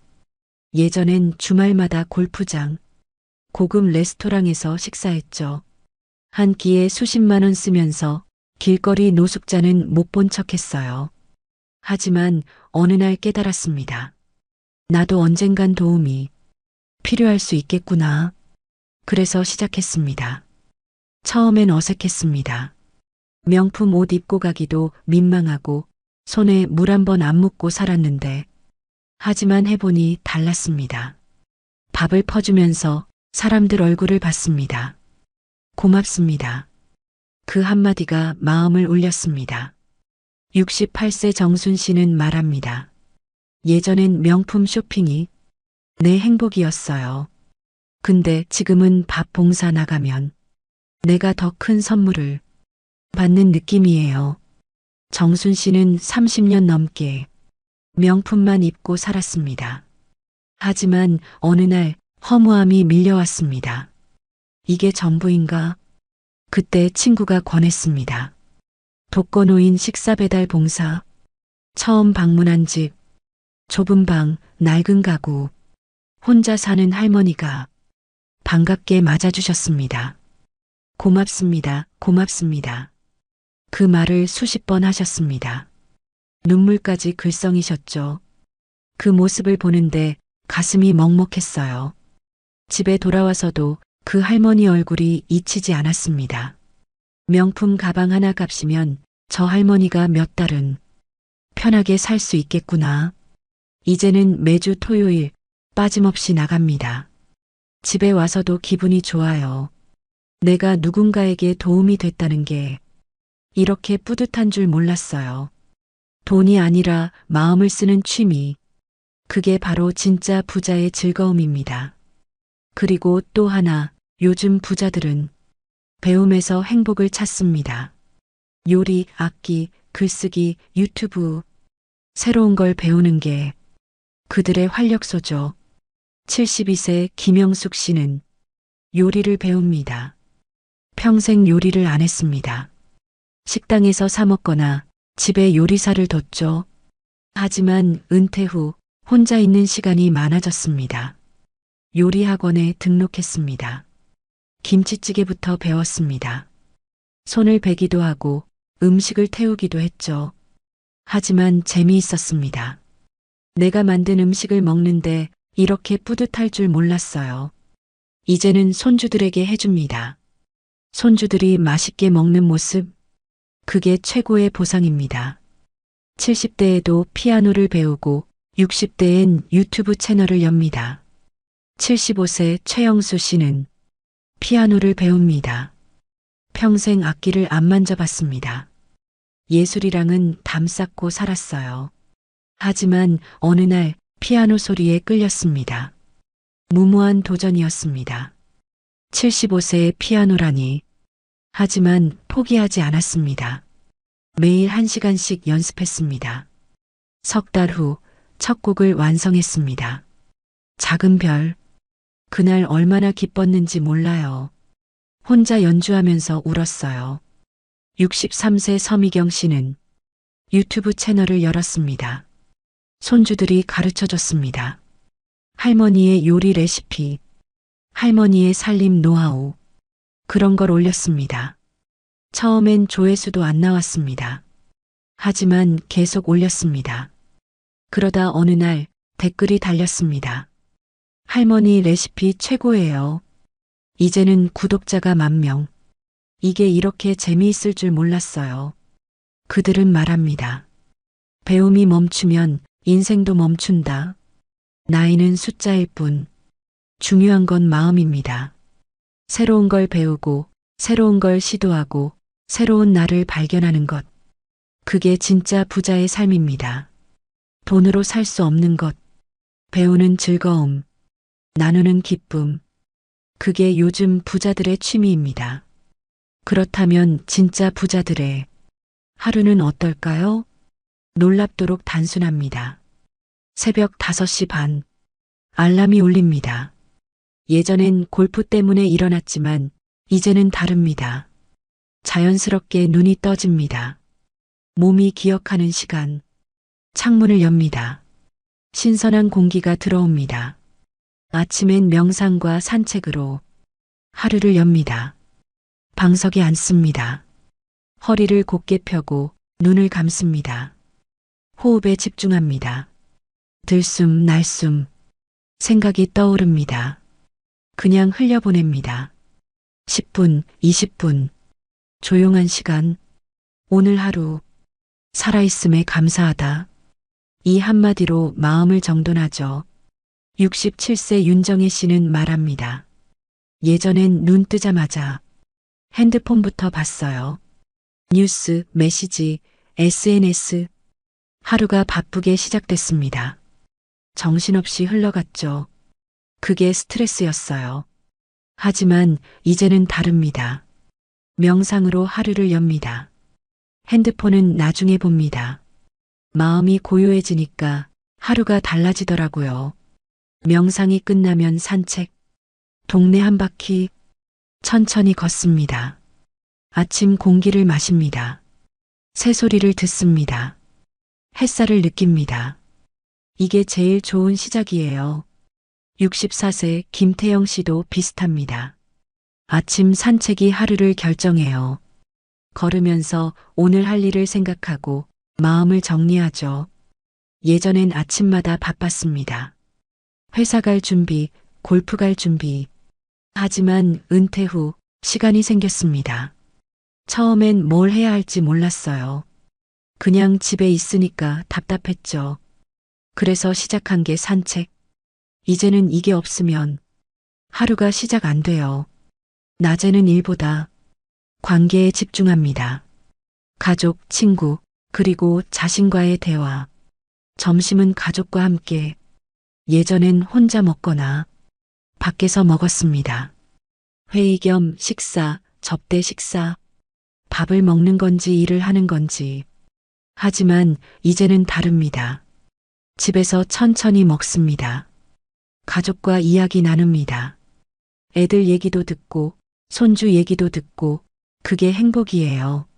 Speaker 1: 예전엔 주말마다 골프장, 고급 레스토랑에서 식사했죠. 한 끼에 수십만 원 쓰면서 길거리 노숙자는 못 본 척했어요. 하지만 어느 날 깨달았습니다. 나도 언젠간 도움이 필요할 수 있겠구나. 그래서 시작했습니다. 처음엔 어색했습니다. 명품 옷 입고 가기도 민망하고 손에 물 한 번 안 묻고 살았는데, 하지만 해보니 달랐습니다. 밥을 퍼주면서 사람들 얼굴을 봤습니다. 고맙습니다. 그 한마디가 마음을 울렸습니다. 68세 정순 씨는 말합니다. 예전엔 명품 쇼핑이 내 행복이었어요. 근데 지금은 밥 봉사 나가면 내가 더 큰 선물을 받는 느낌이에요. 정순 씨는 30년 넘게 명품만 입고 살았습니다. 하지만 어느 날 허무함이 밀려왔습니다. 이게 전부인가? 그때 친구가 권했습니다. 독거노인 식사 배달 봉사, 처음 방문한 집, 좁은 방, 낡은 가구, 혼자 사는 할머니가 반갑게 맞아주셨습니다. 고맙습니다. 고맙습니다. 그 말을 수십 번 하셨습니다. 눈물까지 글썽이셨죠. 그 모습을 보는데 가슴이 먹먹했어요. 집에 돌아와서도 그 할머니 얼굴이 잊히지 않았습니다. 명품 가방 하나 값이면 저 할머니가 몇 달은 편하게 살 수 있겠구나. 이제는 매주 토요일 빠짐없이 나갑니다. 집에 와서도 기분이 좋아요. 내가 누군가에게 도움이 됐다는 게 이렇게 뿌듯한 줄 몰랐어요. 돈이 아니라 마음을 쓰는 취미. 그게 바로 진짜 부자의 즐거움입니다. 그리고 또 하나, 요즘 부자들은 배움에서 행복을 찾습니다. 요리, 악기, 글쓰기, 유튜브, 새로운 걸 배우는 게 그들의 활력소죠. 72세 김영숙 씨는 요리를 배웁니다. 평생 요리를 안 했습니다. 식당에서 사 먹거나 집에 요리사를 뒀죠. 하지만 은퇴 후 혼자 있는 시간이 많아졌습니다. 요리학원에 등록했습니다. 김치찌개부터 배웠습니다. 손을 베기도 하고 음식을 태우기도 했죠. 하지만 재미있었습니다. 내가 만든 음식을 먹는데 이렇게 뿌듯할 줄 몰랐어요. 이제는 손주들에게 해줍니다. 손주들이 맛있게 먹는 모습, 그게 최고의 보상입니다. 70대에도 피아노를 배우고 60대엔 유튜브 채널을 엽니다. 75세 최영수 씨는 피아노를 배웁니다. 평생 악기를 안 만져봤습니다. 예술이랑은 담 쌓고 살았어요. 하지만 어느 날 피아노 소리에 끌렸습니다. 무모한 도전이었습니다. 75세의 피아노라니. 하지만 포기하지 않았습니다. 매일 1시간씩 연습했습니다. 석 달 후 첫 곡을 완성했습니다. 작은 별. 그날 얼마나 기뻤는지 몰라요. 혼자 연주하면서 울었어요. 63세 서미경 씨는 유튜브 채널을 열었습니다. 손주들이 가르쳐 줬습니다. 할머니의 요리 레시피, 할머니의 살림 노하우, 그런 걸 올렸습니다. 처음엔 조회수도 안 나왔습니다. 하지만 계속 올렸습니다. 그러다 어느 날 댓글이 달렸습니다. 할머니 레시피 최고예요. 이제는 구독자가 10,000명. 이게 이렇게 재미있을 줄 몰랐어요. 그들은 말합니다. 배움이 멈추면 인생도 멈춘다. 나이는 숫자일 뿐. 중요한 건 마음입니다. 새로운 걸 배우고, 새로운 걸 시도하고, 새로운 나를 발견하는 것. 그게 진짜 부자의 삶입니다. 돈으로 살 수 없는 것. 배우는 즐거움. 나누는 기쁨. 그게 요즘 부자들의 취미입니다. 그렇다면 진짜 부자들의 하루는 어떨까요? 놀랍도록 단순합니다. 새벽 5시 반. 알람이 울립니다. 예전엔 골프 때문에 일어났지만 이제는 다릅니다. 자연스럽게 눈이 떠집니다. 몸이 기억하는 시간. 창문을 엽니다. 신선한 공기가 들어옵니다. 아침엔 명상과 산책으로 하루를 엽니다. 방석에 앉습니다. 허리를 곧게 펴고 눈을 감습니다. 호흡에 집중합니다. 들숨 날숨 생각이 떠오릅니다. 그냥 흘려보냅니다. 10분, 20분 조용한 시간. 오늘 하루 살아있음에 감사하다. 이 한마디로 마음을 정돈하죠. 67세 윤정혜 씨는 말합니다. 예전엔 눈 뜨자마자 핸드폰부터 봤어요. 뉴스, 메시지, SNS. 하루가 바쁘게 시작됐습니다. 정신없이 흘러갔죠. 그게 스트레스였어요. 하지만 이제는 다릅니다. 명상으로 하루를 엽니다. 핸드폰은 나중에 봅니다. 마음이 고요해지니까 하루가 달라지더라고요. 명상이 끝나면 산책, 동네 한 바퀴, 천천히 걷습니다. 아침 공기를 마십니다. 새소리를 듣습니다. 햇살을 느낍니다. 이게 제일 좋은 시작이에요. 64세 김태영 씨도 비슷합니다. 아침 산책이 하루를 결정해요. 걸으면서 오늘 할 일을 생각하고 마음을 정리하죠. 예전엔 아침마다 바빴습니다. 회사 갈 준비, 골프 갈 준비. 하지만 은퇴 후 시간이 생겼습니다. 처음엔 뭘 해야 할지 몰랐어요. 그냥 집에 있으니까 답답했죠. 그래서 시작한 게 산책. 이제는 이게 없으면 하루가 시작 안 돼요. 낮에는 일보다 관계에 집중합니다. 가족, 친구, 그리고 자신과의 대화. 점심은 가족과 함께. 예전엔 혼자 먹거나 밖에서 먹었습니다. 회의 겸 식사, 접대 식사. 밥을 먹는 건지 일을 하는 건지. 하지만 이제는 다릅니다. 집에서 천천히 먹습니다. 가족과 이야기 나눕니다. 애들 얘기도 듣고, 손주 얘기도 듣고, 그게 행복이에요.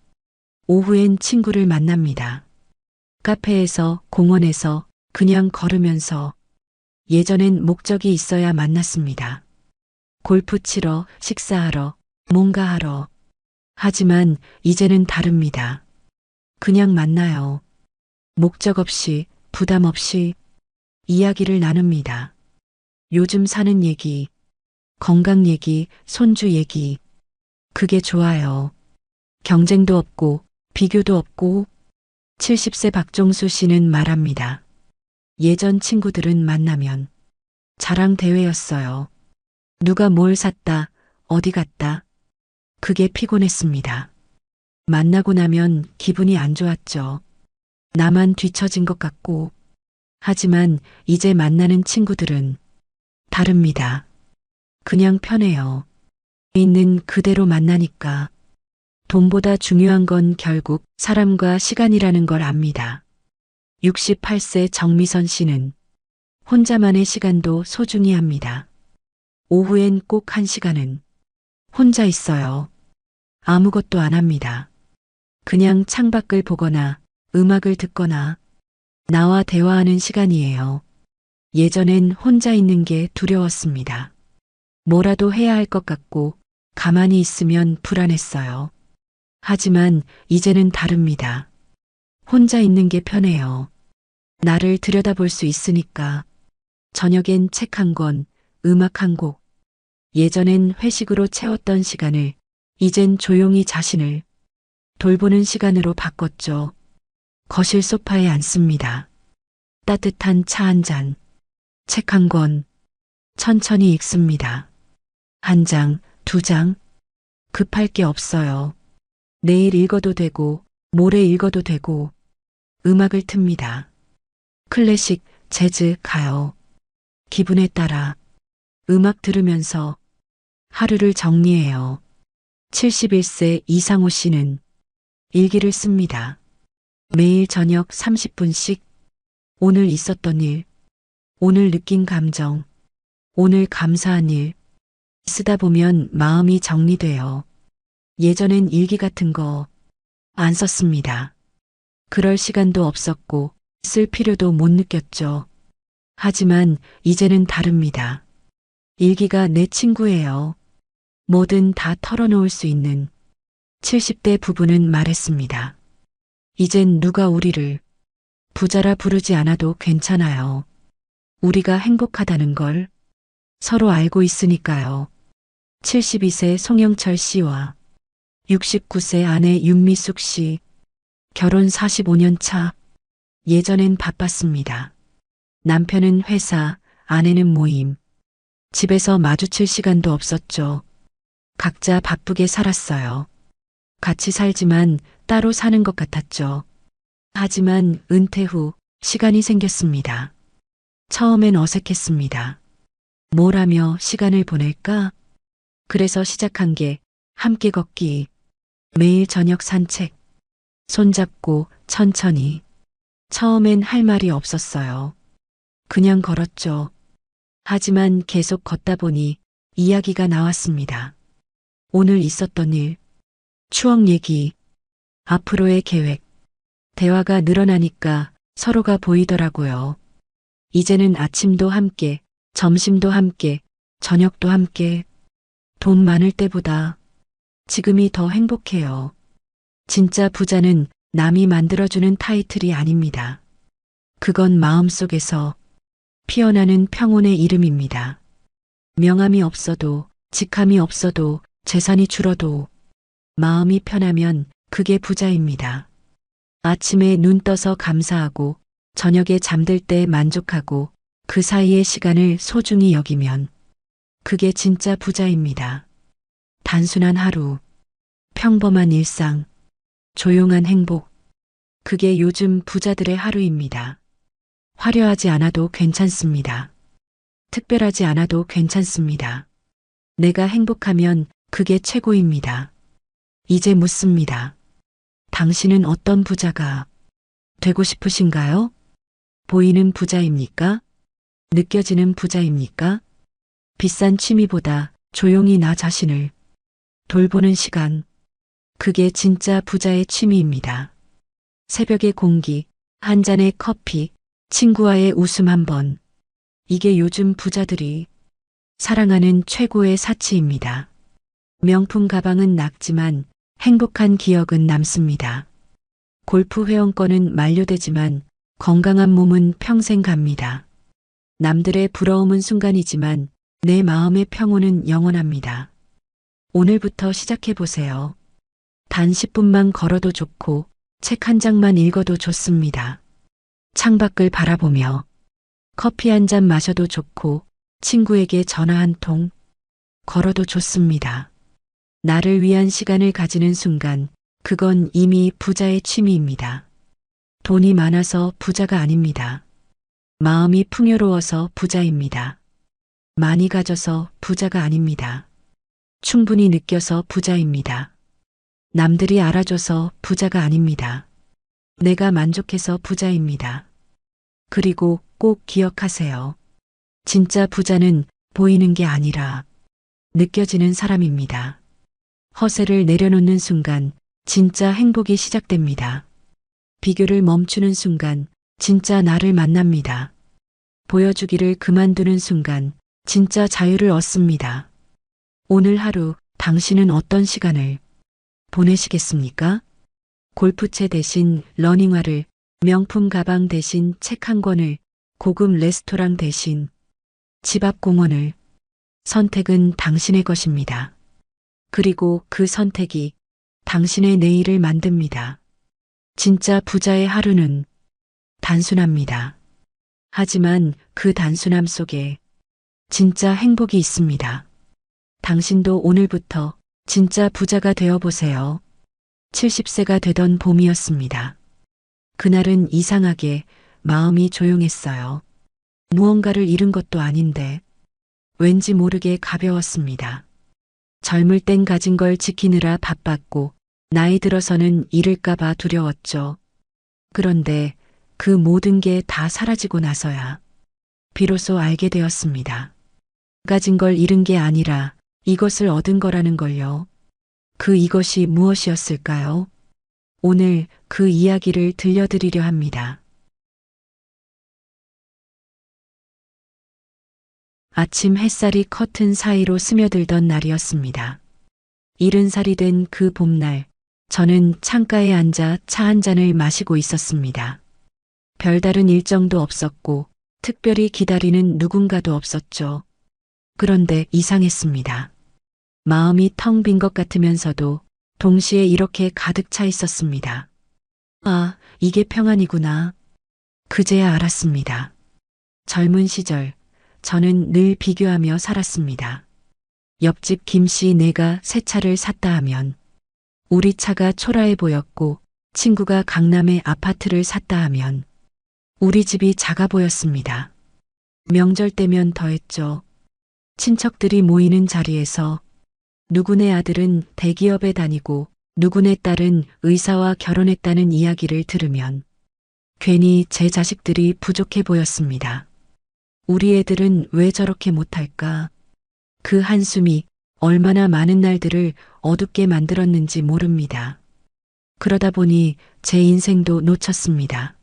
Speaker 1: 오후엔 친구를 만납니다. 카페에서, 공원에서, 그냥 걸으면서. 예전엔 목적이 있어야 만났습니다. 골프 치러, 식사하러, 뭔가 하러. 하지만 이제는 다릅니다. 그냥 만나요. 목적 없이, 부담 없이 이야기를 나눕니다. 요즘 사는 얘기, 건강 얘기, 손주 얘기. 그게 좋아요. 경쟁도 없고, 비교도 없고. 70세 박종수 씨는 말합니다. 예전 친구들은 만나면 자랑 대회였어요. 누가 뭘 샀다, 어디 갔다. 그게 피곤했습니다. 만나고 나면 기분이 안 좋았죠. 나만 뒤처진 것 같고. 하지만 이제 만나는 친구들은 다릅니다. 그냥 편해요. 있는 그대로 만나니까. 돈보다 중요한 건 결국 사람과 시간이라는 걸 압니다. 68세 정미선 씨는 혼자만의 시간도 소중히 합니다. 오후엔 꼭 1시간은 혼자 있어요. 아무것도 안 합니다. 그냥 창밖을 보거나 음악을 듣거나 나와 대화하는 시간이에요. 예전엔 혼자 있는 게 두려웠습니다. 뭐라도 해야 할 것 같고 가만히 있으면 불안했어요. 하지만 이제는 다릅니다. 혼자 있는 게 편해요. 나를 들여다볼 수 있으니까. 저녁엔 책 한 권, 음악 한 곡. 예전엔 회식으로 채웠던 시간을 이젠 조용히 자신을 돌보는 시간으로 바꿨죠. 거실 소파에 앉습니다. 따뜻한 차 한 잔, 책 한 권, 천천히 읽습니다. 한 장, 두 장, 급할 게 없어요. 내일 읽어도 되고, 모레 읽어도 되고, 음악을 틉니다. 클래식, 재즈, 가요. 기분에 따라 음악 들으면서 하루를 정리해요. 71세 이상호 씨는 일기를 씁니다. 매일 저녁 30분씩 오늘 있었던 일, 오늘 느낀 감정, 오늘 감사한 일. 쓰다 보면 마음이 정리돼요. 예전엔 일기 같은 거 안 썼습니다. 그럴 시간도 없었고 쓸 필요도 못 느꼈죠. 하지만 이제는 다릅니다. 일기가 내 친구예요. 뭐든 다 털어놓을 수 있는 70대 부부는 말했습니다. 이젠 누가 우리를 부자라 부르지 않아도 괜찮아요. 우리가 행복하다는 걸 서로 알고 있으니까요. 72세 송영철 씨와 69세 아내 윤미숙 씨. 결혼 45년 차. 예전엔 바빴습니다. 남편은 회사, 아내는 모임. 집에서 마주칠 시간도 없었죠. 각자 바쁘게 살았어요. 같이 살지만 따로 사는 것 같았죠. 하지만 은퇴 후 시간이 생겼습니다. 처음엔 어색했습니다. 뭘 하며 시간을 보낼까? 그래서 시작한 게 함께 걷기, 매일 저녁 산책, 손잡고 천천히. 처음엔 할 말이 없었어요. 그냥 걸었죠. 하지만 계속 걷다 보니 이야기가 나왔습니다. 오늘 있었던 일, 추억 얘기, 앞으로의 계획. 대화가 늘어나니까 서로가 보이더라고요. 이제는 아침도 함께, 점심도 함께, 저녁도 함께. 돈 많을 때보다 지금이 더 행복해요. 진짜 부자는 남이 만들어주는 타이틀이 아닙니다. 그건 마음속에서 피어나는 평온의 이름입니다. 명함이 없어도, 직함이 없어도, 재산이 줄어도 마음이 편하면 그게 부자입니다. 아침에 눈 떠서 감사하고 저녁에 잠들 때 만족하고 그 사이의 시간을 소중히 여기면 그게 진짜 부자입니다. 단순한 하루, 평범한 일상, 조용한 행복. 그게 요즘 부자들의 하루입니다. 화려하지 않아도 괜찮습니다. 특별하지 않아도 괜찮습니다. 내가 행복하면 그게 최고입니다. 이제 묻습니다. 당신은 어떤 부자가 되고 싶으신가요? 보이는 부자입니까? 느껴지는 부자입니까? 비싼 취미보다 조용히 나 자신을 돌보는 시간. 그게 진짜 부자의 취미입니다. 새벽의 공기, 한 잔의 커피, 친구와의 웃음 한 번. 이게 요즘 부자들이 사랑하는 최고의 사치입니다. 명품 가방은 낡지만 행복한 기억은 남습니다. 골프 회원권은 만료되지만 건강한 몸은 평생 갑니다. 남들의 부러움은 순간이지만 내 마음의 평온은 영원합니다. 오늘부터 시작해 보세요. 단 10분만 걸어도 좋고 책 한 장만 읽어도 좋습니다. 창밖을 바라보며 커피 한 잔 마셔도 좋고 친구에게 전화 한 통 걸어도 좋습니다. 나를 위한 시간을 가지는 순간 그건 이미 부자의 취미입니다. 돈이 많아서 부자가 아닙니다. 마음이 풍요로워서 부자입니다. 많이 가져서 부자가 아닙니다. 충분히 느껴서 부자입니다. 남들이 알아줘서 부자가 아닙니다. 내가 만족해서 부자입니다. 그리고 꼭 기억하세요. 진짜 부자는 보이는 게 아니라 느껴지는 사람입니다. 허세를 내려놓는 순간 진짜 행복이 시작됩니다. 비교를 멈추는 순간 진짜 나를 만납니다. 보여주기를 그만두는 순간 진짜 자유를 얻습니다. 오늘 하루 당신은 어떤 시간을 보내시겠습니까? 골프채 대신 러닝화를, 명품 가방 대신 책 한 권을, 고급 레스토랑 대신 집 앞 공원을. 선택은 당신의 것입니다. 그리고 그 선택이 당신의 내일을 만듭니다. 진짜 부자의 하루는 단순합니다. 하지만 그 단순함 속에 진짜 행복이 있습니다. 당신도 오늘부터 진짜 부자가 되어 보세요. 70세가 되던 봄이었습니다. 그날은 이상하게 마음이 조용했어요. 무언가를 잃은 것도 아닌데 왠지 모르게 가벼웠습니다. 젊을 땐 가진 걸 지키느라 바빴고 나이 들어서는 잃을까봐 두려웠죠. 그런데 그 모든 게 다 사라지고 나서야 비로소 알게 되었습니다. 가진 걸 잃은 게 아니라 이것을 얻은 거라는 걸요. 그 이것이 무엇이었을까요? 오늘 그 이야기를 들려드리려 합니다. 아침 햇살이 커튼 사이로 스며들던 날이었습니다. 70살이 된 그 봄날, 저는 창가에 앉아 차 한 잔을 마시고 있었습니다. 별다른 일정도 없었고 특별히 기다리는 누군가도 없었죠. 그런데 이상했습니다. 마음이 텅 빈 것 같으면서도 동시에 이렇게 가득 차 있었습니다. 아, 이게 평안이구나. 그제야 알았습니다. 젊은 시절, 저는 늘 비교하며 살았습니다. 옆집 김씨 내가 새 차를 샀다 하면 우리 차가 초라해 보였고 친구가 강남에 아파트를 샀다 하면 우리 집이 작아 보였습니다. 명절 때면 더했죠. 친척들이 모이는 자리에서 누구네 아들은 대기업에 다니고 누구네 딸은 의사와 결혼했다는 이야기를 들으면 괜히 제 자식들이 부족해 보였습니다. 우리 애들은 왜 저렇게 못할까? 그 한숨이 얼마나 많은 날들을 어둡게 만들었는지 모릅니다. 그러다 보니 제 인생도 놓쳤습니다.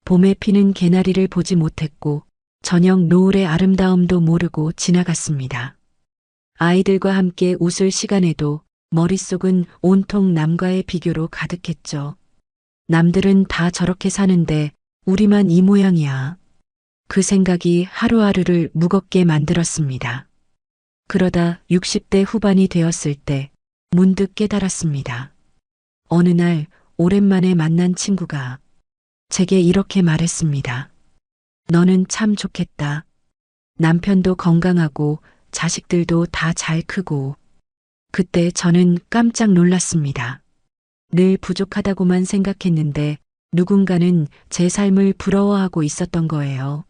Speaker 1: 봄에 피는 개나리를 보지 못했고 저녁 노을의 아름다움도 모르고 지나갔습니다. 아이들과 함께 웃을 시간에도 머릿속은 온통 남과의 비교로 가득했죠. 남들은 다 저렇게 사는데 우리만 이 모양이야. 그 생각이 하루하루를 무겁게 만들었습니다. 그러다 60대 후반이 되었을 때 문득 깨달았습니다. 어느 날 오랜만에 만난 친구가 제게 이렇게 말했습니다. 너는 참 좋겠다. 남편도 건강하고 자식들도 다 잘 크고. 그때 저는 깜짝 놀랐습니다. 늘 부족하다고만 생각했는데 누군가는 제 삶을 부러워하고 있었던 거예요.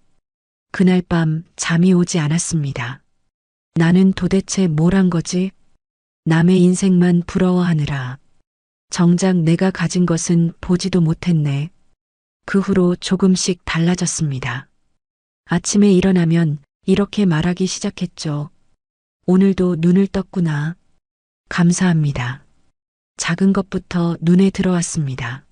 Speaker 1: 그날 밤 잠이 오지 않았습니다. 나는 도대체 뭘 한 거지? 남의 인생만 부러워하느라. 정작 내가 가진 것은 보지도 못했네. 그 후로 조금씩 달라졌습니다. 아침에 일어나면 이렇게 말하기 시작했죠. 오늘도 눈을 떴구나. 감사합니다. 작은 것부터 눈에 들어왔습니다.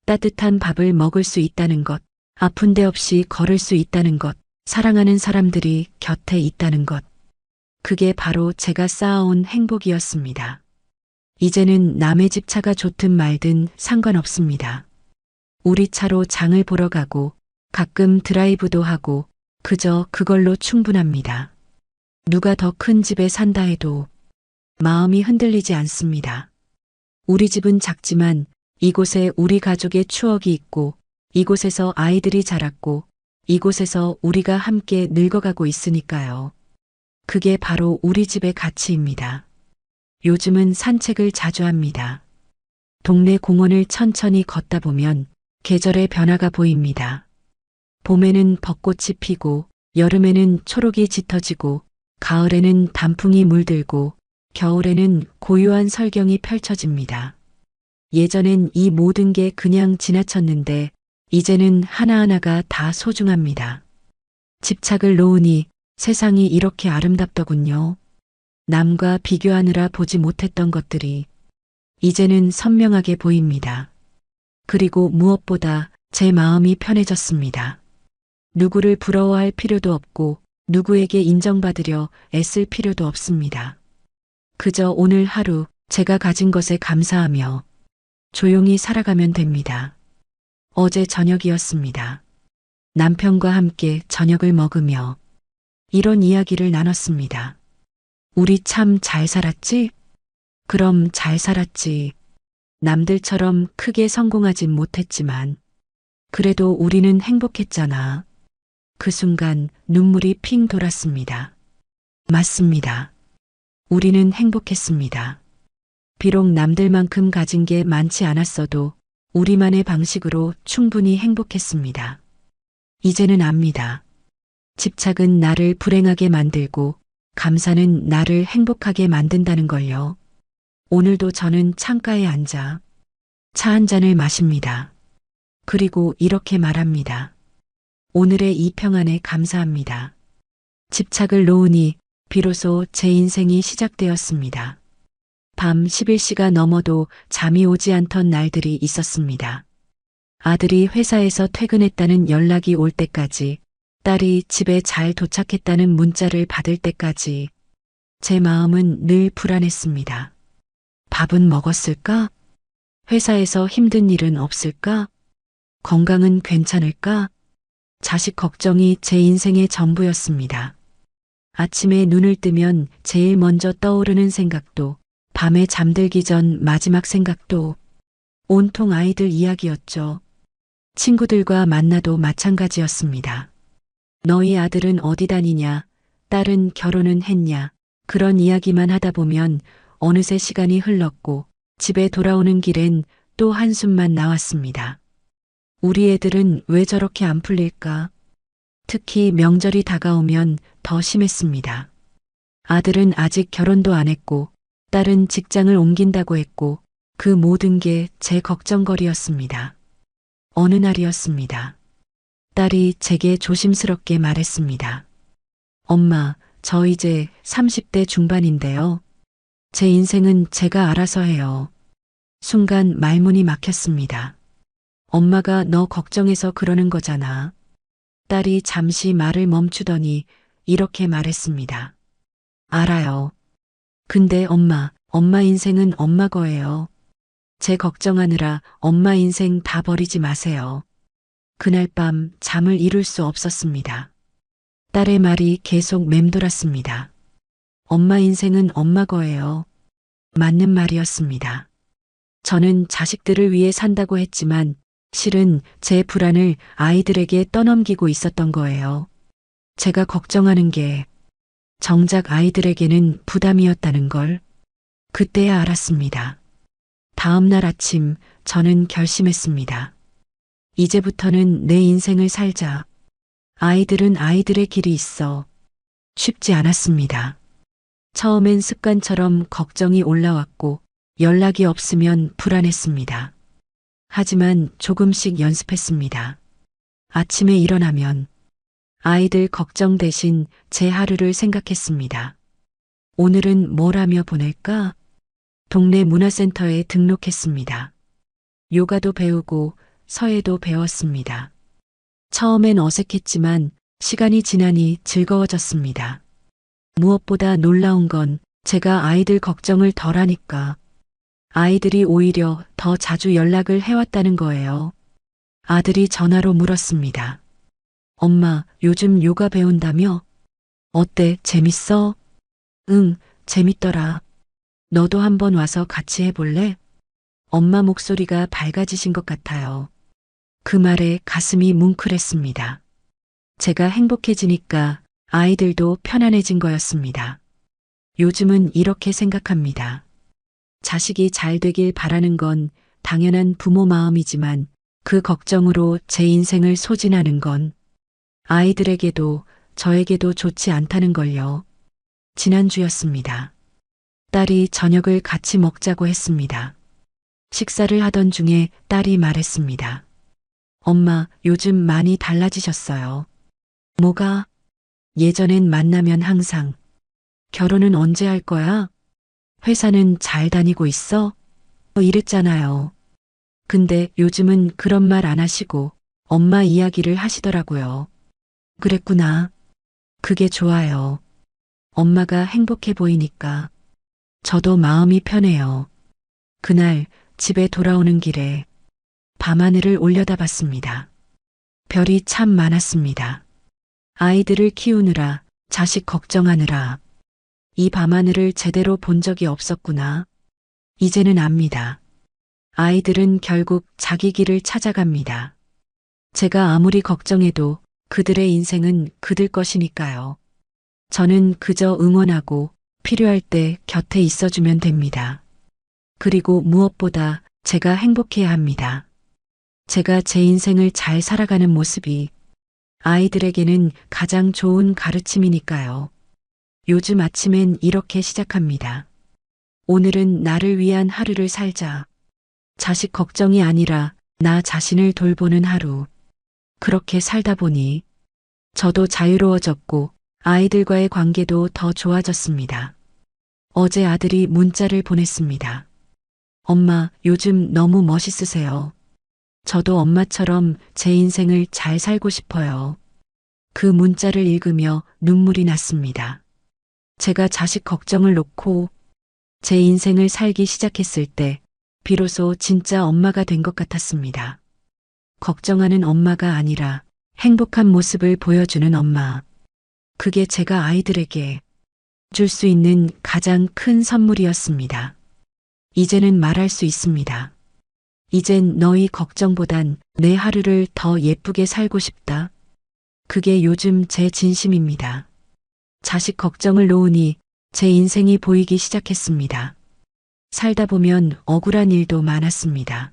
Speaker 1: 따뜻한 밥을 먹을 수 있다는 것, 아픈 데 없이 걸을 수 있다는 것, 사랑하는 사람들이 곁에 있다는 것. 그게 바로 제가 쌓아온 행복이었습니다. 이제는 남의 집 차가 좋든 말든 상관없습니다. 우리 차로 장을 보러 가고 가끔 드라이브도 하고 그저 그걸로 충분합니다. 누가 더 큰 집에 산다 해도 마음이 흔들리지 않습니다. 우리 집은 작지만 이곳에 우리 가족의 추억이 있고 이곳에서 아이들이 자랐고 이곳에서 우리가 함께 늙어가고 있으니까요. 그게 바로 우리 집의 가치입니다. 요즘은 산책을 자주 합니다. 동네 공원을 천천히 걷다 보면 계절의 변화가 보입니다. 봄에는 벚꽃이 피고 여름에는 초록이 짙어지고 가을에는 단풍이 물들고 겨울에는 고요한 설경이 펼쳐집니다. 예전엔 이 모든 게 그냥 지나쳤는데 이제는 하나하나가 다 소중합니다. 집착을 놓으니 세상이 이렇게 아름답더군요. 남과 비교하느라 보지 못했던 것들이 이제는 선명하게 보입니다. 그리고 무엇보다 제 마음이 편해졌습니다. 누구를 부러워할 필요도 없고 누구에게 인정받으려 애쓸 필요도 없습니다. 그저 오늘 하루 제가 가진 것에 감사하며 조용히 살아가면 됩니다. 어제 저녁이었습니다. 남편과 함께 저녁을 먹으며 이런 이야기를 나눴습니다. 우리 참 잘 살았지? 그럼 잘 살았지. 남들처럼 크게 성공하진 못했지만 그래도 우리는 행복했잖아. 그 순간 눈물이 핑 돌았습니다. 맞습니다. 우리는 행복했습니다. 비록 남들만큼 가진 게 많지 않았어도 우리만의 방식으로 충분히 행복했습니다. 이제는 압니다. 집착은 나를 불행하게 만들고 감사는 나를 행복하게 만든다는 걸요. 오늘도 저는 창가에 앉아 차 한 잔을 마십니다. 그리고 이렇게 말합니다. 오늘의 이 평안에 감사합니다. 집착을 놓으니 비로소 제 인생이 시작되었습니다. 밤 11시가 넘어도 잠이 오지 않던 날들이 있었습니다. 아들이 회사에서 퇴근했다는 연락이 올 때까지, 딸이 집에 잘 도착했다는 문자를 받을 때까지 제 마음은 늘 불안했습니다. 밥은 먹었을까? 회사에서 힘든 일은 없을까? 건강은 괜찮을까? 자식 걱정이 제 인생의 전부였습니다. 아침에 눈을 뜨면 제일 먼저 떠오르는 생각도, 밤에 잠들기 전 마지막 생각도 온통 아이들 이야기였죠. 친구들과 만나도 마찬가지였습니다. 너희 아들은 어디 다니냐? 딸은 결혼은 했냐? 그런 이야기만 하다 보면 어느새 시간이 흘렀고 집에 돌아오는 길엔 또 한숨만 나왔습니다. 우리 애들은 왜 저렇게 안 풀릴까? 특히 명절이 다가오면 더 심했습니다. 아들은 아직 결혼도 안 했고 딸은 직장을 옮긴다고 했고 그 모든 게 제 걱정거리였습니다. 어느 날이었습니다. 딸이 제게 조심스럽게 말했습니다. 엄마, 저 이제 30대 중반인데요. 제 인생은 제가 알아서 해요. 순간 말문이 막혔습니다. 엄마가 너 걱정해서 그러는 거잖아. 딸이 잠시 말을 멈추더니 이렇게 말했습니다. 알아요. 근데 엄마 인생은 엄마 거예요. 제 걱정하느라 엄마 인생 다 버리지 마세요. 그날 밤 잠을 이룰 수 없었습니다. 딸의 말이 계속 맴돌았습니다. 엄마 인생은 엄마 거예요. 맞는 말이었습니다. 저는 자식들을 위해 산다고 했지만 실은 제 불안을 아이들에게 떠넘기고 있었던 거예요. 제가 걱정하는 게 정작 아이들에게는 부담이었다는 걸 그때야 알았습니다. 다음 날 아침 저는 결심했습니다. 이제부터는 내 인생을 살자. 아이들은 아이들의 길이 있어. 쉽지 않았습니다. 처음엔 습관처럼 걱정이 올라왔고 연락이 없으면 불안했습니다. 하지만 조금씩 연습했습니다. 아침에 일어나면 아이들 걱정 대신 제 하루를 생각했습니다. 오늘은 뭘 하며 보낼까? 동네 문화센터에 등록했습니다. 요가도 배우고 서예도 배웠습니다. 처음엔 어색했지만 시간이 지나니 즐거워졌습니다. 무엇보다 놀라운 건 제가 아이들 걱정을 덜 하니까 아이들이 오히려 더 자주 연락을 해왔다는 거예요. 아들이 전화로 물었습니다. 엄마, 요즘 요가 배운다며? 어때? 재밌어? 응, 재밌더라. 너도 한번 와서 같이 해볼래? 엄마 목소리가 밝아지신 것 같아요. 그 말에 가슴이 뭉클했습니다. 제가 행복해지니까 아이들도 편안해진 거였습니다. 요즘은 이렇게 생각합니다. 자식이 잘 되길 바라는 건 당연한 부모 마음이지만 그 걱정으로 제 인생을 소진하는 건 아이들에게도 저에게도 좋지 않다는 걸요. 지난주였습니다. 딸이 저녁을 같이 먹자고 했습니다. 식사를 하던 중에 딸이 말했습니다. 엄마, 요즘 많이 달라지셨어요. 뭐가? 예전엔 만나면 항상 결혼은 언제 할 거야? 회사는 잘 다니고 있어? 이랬잖아요. 근데 요즘은 그런 말 안 하시고 엄마 이야기를 하시더라고요. 그랬구나. 그게 좋아요. 엄마가 행복해 보이니까 저도 마음이 편해요. 그날 집에 돌아오는 길에 밤하늘을 올려다봤습니다. 별이 참 많았습니다. 아이들을 키우느라, 자식 걱정하느라 이 밤하늘을 제대로 본 적이 없었구나. 이제는 압니다. 아이들은 결국 자기 길을 찾아갑니다. 제가 아무리 걱정해도 그들의 인생은 그들 것이니까요. 저는 그저 응원하고 필요할 때 곁에 있어주면 됩니다. 그리고 무엇보다 제가 행복해야 합니다. 제가 제 인생을 잘 살아가는 모습이 아이들에게는 가장 좋은 가르침이니까요. 요즘 아침엔 이렇게 시작합니다. 오늘은 나를 위한 하루를 살자. 자식 걱정이 아니라 나 자신을 돌보는 하루. 그렇게 살다 보니 저도 자유로워졌고 아이들과의 관계도 더 좋아졌습니다. 어제 아들이 문자를 보냈습니다. 엄마, 요즘 너무 멋있으세요. 저도 엄마처럼 제 인생을 잘 살고 싶어요. 그 문자를 읽으며 눈물이 났습니다. 제가 자식 걱정을 놓고 제 인생을 살기 시작했을 때 비로소 진짜 엄마가 된 것 같았습니다. 걱정하는 엄마가 아니라 행복한 모습을 보여주는 엄마. 그게 제가 아이들에게 줄 수 있는 가장 큰 선물이었습니다. 이제는 말할 수 있습니다. 이젠 너희 걱정보단 내 하루를 더 예쁘게 살고 싶다. 그게 요즘 제 진심입니다. 자식 걱정을 놓으니 제 인생이 보이기 시작했습니다. 살다 보면 억울한 일도 많았습니다.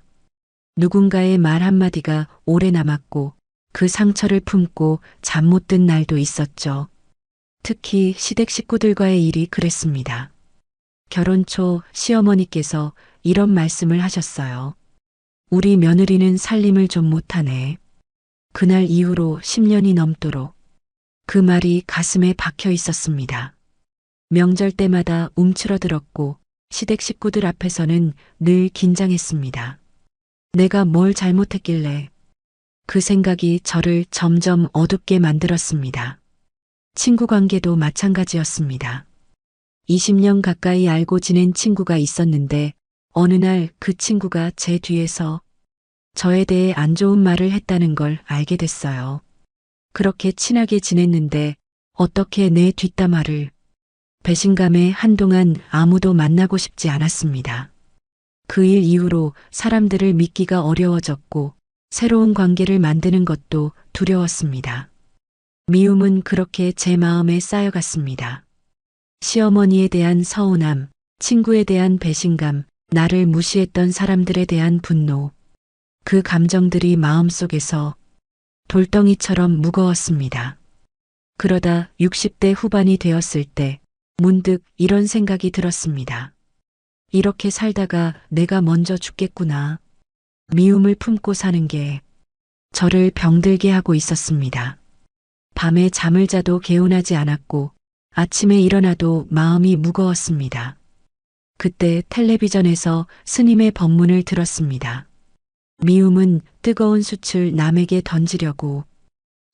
Speaker 1: 누군가의 말 한마디가 오래 남았고 그 상처를 품고 잠 못 든 날도 있었죠. 특히 시댁 식구들과의 일이 그랬습니다. 결혼 초 시어머니께서 이런 말씀을 하셨어요. 우리 며느리는 살림을 좀 못하네. 그날 이후로 10년이 넘도록 그 말이 가슴에 박혀 있었습니다. 명절 때마다 움츠러들었고 시댁 식구들 앞에서는 늘 긴장했습니다. 내가 뭘 잘못했길래 그 생각이 저를 점점 어둡게 만들었습니다. 친구 관계도 마찬가지였습니다. 20년 가까이 알고 지낸 친구가 있었는데 어느 날 그 친구가 제 뒤에서 저에 대해 안 좋은 말을 했다는 걸 알게 됐어요. 그렇게 친하게 지냈는데 어떻게 내 뒷담화를. 배신감에 한동안 아무도 만나고 싶지 않았습니다. 그 일 이후로 사람들을 믿기가 어려워졌고 새로운 관계를 만드는 것도 두려웠습니다. 미움은 그렇게 제 마음에 쌓여갔습니다. 시어머니에 대한 서운함, 친구에 대한 배신감, 나를 무시했던 사람들에 대한 분노. 그 감정들이 마음속에서 돌덩이처럼 무거웠습니다. 그러다 60대 후반이 되었을 때 문득 이런 생각이 들었습니다. 이렇게 살다가 내가 먼저 죽겠구나. 미움을 품고 사는 게 저를 병들게 하고 있었습니다. 밤에 잠을 자도 개운하지 않았고 아침에 일어나도 마음이 무거웠습니다. 그때 텔레비전에서 스님의 법문을 들었습니다. 미움은 뜨거운 숯을 남에게 던지려고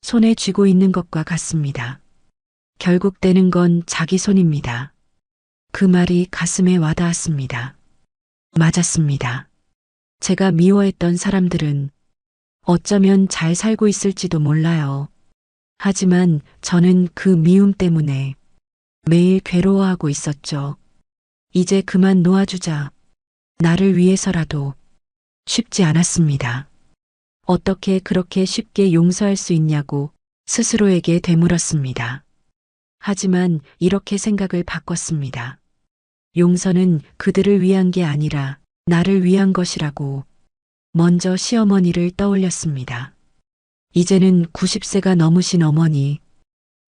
Speaker 1: 손에 쥐고 있는 것과 같습니다. 결국 떼는 건 자기 손입니다. 그 말이 가슴에 와닿았습니다. 맞았습니다. 제가 미워했던 사람들은 어쩌면 잘 살고 있을지도 몰라요. 하지만 저는 그 미움 때문에 매일 괴로워하고 있었죠. 이제 그만 놓아주자. 나를 위해서라도. 쉽지 않았습니다. 어떻게 그렇게 쉽게 용서할 수 있냐고 스스로에게 되물었습니다. 하지만 이렇게 생각을 바꿨습니다. 용서는 그들을 위한 게 아니라 나를 위한 것이라고. 먼저 시어머니를 떠올렸습니다. 이제는 90세가 넘으신 어머니.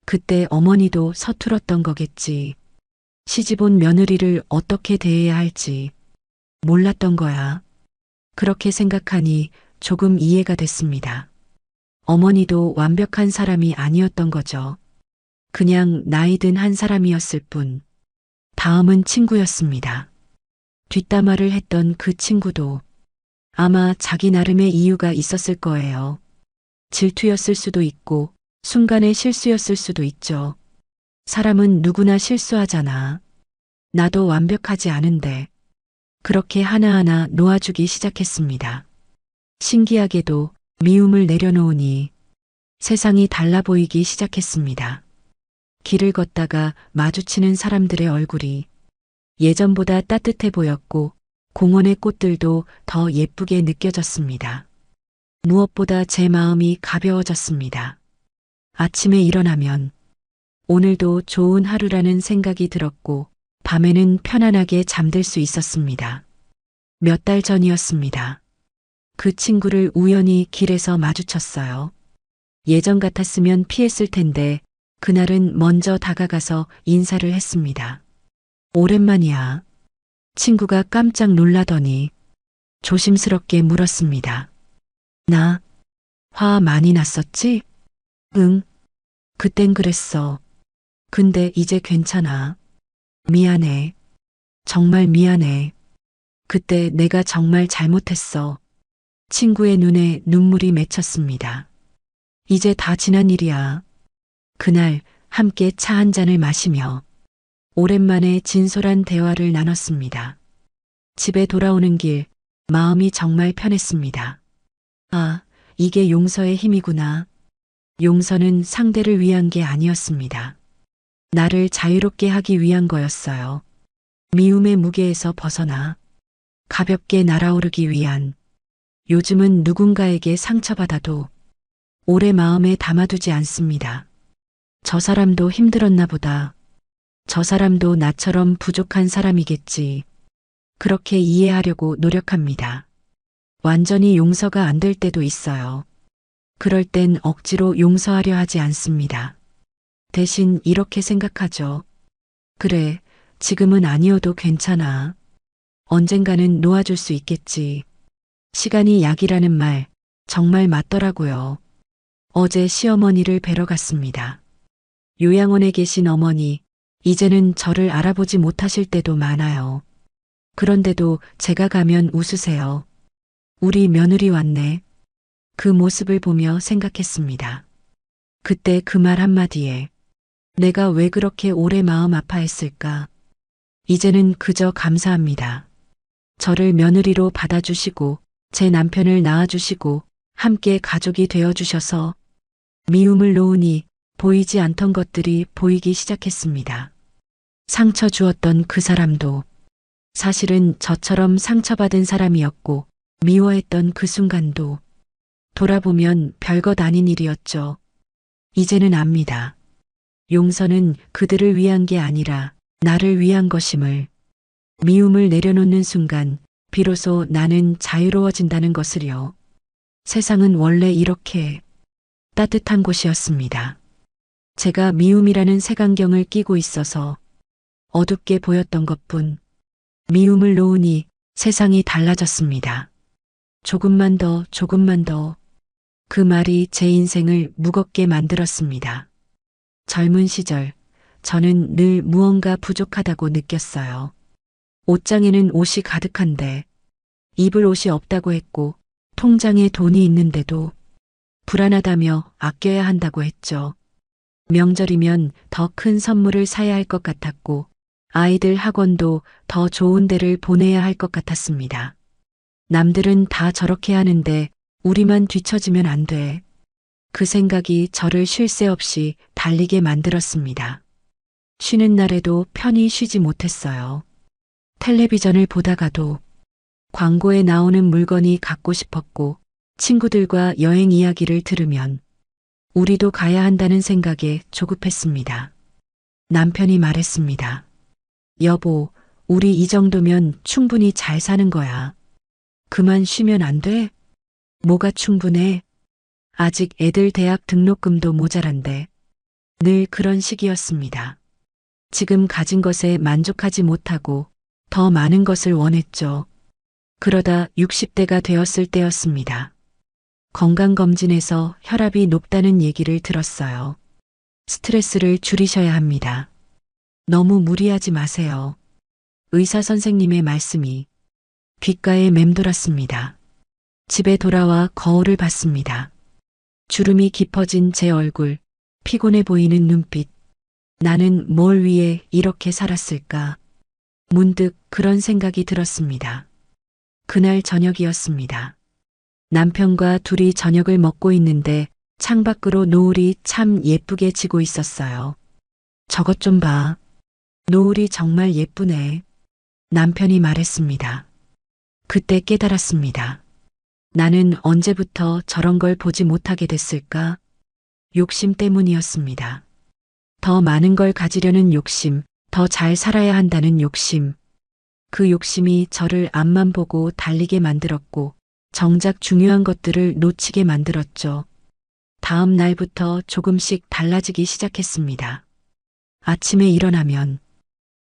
Speaker 1: 그때 어머니도 서툴었던 거겠지. 시집온 며느리를 어떻게 대해야 할지 몰랐던 거야. 그렇게 생각하니 조금 이해가 됐습니다. 어머니도 완벽한 사람이 아니었던 거죠. 그냥 나이 든 한 사람이었을 뿐. 다음은 친구였습니다. 뒷담화를 했던 그 친구도 아마 자기 나름의 이유가 있었을 거예요. 질투였을 수도 있고 순간의 실수였을 수도 있죠. 사람은 누구나 실수하잖아. 나도 완벽하지 않은데. 그렇게 하나하나 놓아주기 시작했습니다. 신기하게도 미움을 내려놓으니 세상이 달라 보이기 시작했습니다. 길을 걷다가 마주치는 사람들의 얼굴이 예전보다 따뜻해 보였고 공원의 꽃들도 더 예쁘게 느껴졌습니다. 무엇보다 제 마음이 가벼워졌습니다. 아침에 일어나면 오늘도 좋은 하루라는 생각이 들었고 밤에는 편안하게 잠들 수 있었습니다. 몇 달 전이었습니다. 그 친구를 우연히 길에서 마주쳤어요. 예전 같았으면 피했을 텐데 그날은 먼저 다가가서 인사를 했습니다. 오랜만이야. 친구가 깜짝 놀라더니 조심스럽게 물었습니다. 나 화 많이 났었지? 응. 그땐 그랬어. 근데 이제 괜찮아. 미안해. 정말 미안해. 그때 내가 정말 잘못했어. 친구의 눈에 눈물이 맺혔습니다. 이제 다 지난 일이야. 그날 함께 차 한 잔을 마시며 오랜만에 진솔한 대화를 나눴습니다. 집에 돌아오는 길 마음이 정말 편했습니다. 아, 이게 용서의 힘이구나. 용서는 상대를 위한 게 아니었습니다. 나를 자유롭게 하기 위한 거였어요. 미움의 무게에서 벗어나 가볍게 날아오르기 위한 요즘은 누군가에게 상처받아도 오래 마음에 담아두지 않습니다. 저 사람도 힘들었나 보다. 저 사람도 나처럼 부족한 사람이겠지. 그렇게 이해하려고 노력합니다. 완전히 용서가 안 될 때도 있어요. 그럴 땐 억지로 용서하려 하지 않습니다. 대신 이렇게 생각하죠. 그래, 지금은 아니어도 괜찮아. 언젠가는 놓아줄 수 있겠지. 시간이 약이라는 말 정말 맞더라고요. 어제 시어머니를 뵈러 갔습니다. 요양원에 계신 어머니, 이제는 저를 알아보지 못하실 때도 많아요. 그런데도 제가 가면 웃으세요. 우리 며느리 왔네. 그 모습을 보며 생각했습니다. 그때 그 말 한마디에 내가 왜 그렇게 오래 마음 아파했을까? 이제는 그저 감사합니다. 저를 며느리로 받아주시고 제 남편을 낳아주시고 함께 가족이 되어주셔서 미움을 놓으니 보이지 않던 것들이 보이기 시작했습니다. 상처 주었던 그 사람도 사실은 저처럼 상처받은 사람이었고 미워했던 그 순간도 돌아보면 별것 아닌 일이었죠. 이제는 압니다. 용서는 그들을 위한 게 아니라 나를 위한 것임을. 미움을 내려놓는 순간 비로소 나는 자유로워진다는 것을요. 세상은 원래 이렇게 따뜻한 곳이었습니다. 제가 미움이라는 색안경을 끼고 있어서 어둡게 보였던 것뿐. 미움을 놓으니 세상이 달라졌습니다. 조금만 더, 조금만 더. 그 말이 제 인생을 무겁게 만들었습니다. 젊은 시절, 저는 늘 무언가 부족하다고 느꼈어요. 옷장에는 옷이 가득한데 입을 옷이 없다고 했고 통장에 돈이 있는데도 불안하다며 아껴야 한다고 했죠. 명절이면 더 큰 선물을 사야 할 것 같았고 아이들 학원도 더 좋은 데를 보내야 할 것 같았습니다. 남들은 다 저렇게 하는데 우리만 뒤처지면 안 돼. 그 생각이 저를 쉴 새 없이 달리게 만들었습니다. 쉬는 날에도 편히 쉬지 못했어요. 텔레비전을 보다가도 광고에 나오는 물건이 갖고 싶었고 친구들과 여행 이야기를 들으면 우리도 가야 한다는 생각에 조급했습니다. 남편이 말했습니다. 여보, 우리 이 정도면 충분히 잘 사는 거야. 그만 쉬면 안 돼? 뭐가 충분해? 아직 애들 대학 등록금도 모자란데. 늘 그런 시기였습니다. 지금 가진 것에 만족하지 못하고 더 많은 것을 원했죠. 그러다 60대가 되었을 때였습니다. 건강검진에서 혈압이 높다는 얘기를 들었어요. 스트레스를 줄이셔야 합니다. 너무 무리하지 마세요. 의사 선생님의 말씀이 귓가에 맴돌았습니다. 집에 돌아와 거울을 봤습니다. 주름이 깊어진 제 얼굴, 피곤해 보이는 눈빛. 나는 뭘 위해 이렇게 살았을까? 문득 그런 생각이 들었습니다. 그날 저녁이었습니다. 남편과 둘이 저녁을 먹고 있는데 창밖으로 노을이 참 예쁘게 지고 있었어요. 저것 좀 봐. 노을이 정말 예쁘네. 남편이 말했습니다. 그때 깨달았습니다. 나는 언제부터 저런 걸 보지 못하게 됐을까? 욕심 때문이었습니다. 더 많은 걸 가지려는 욕심, 더 잘 살아야 한다는 욕심. 그 욕심이 저를 앞만 보고 달리게 만들었고 정작 중요한 것들을 놓치게 만들었죠. 다음 날부터 조금씩 달라지기 시작했습니다. 아침에 일어나면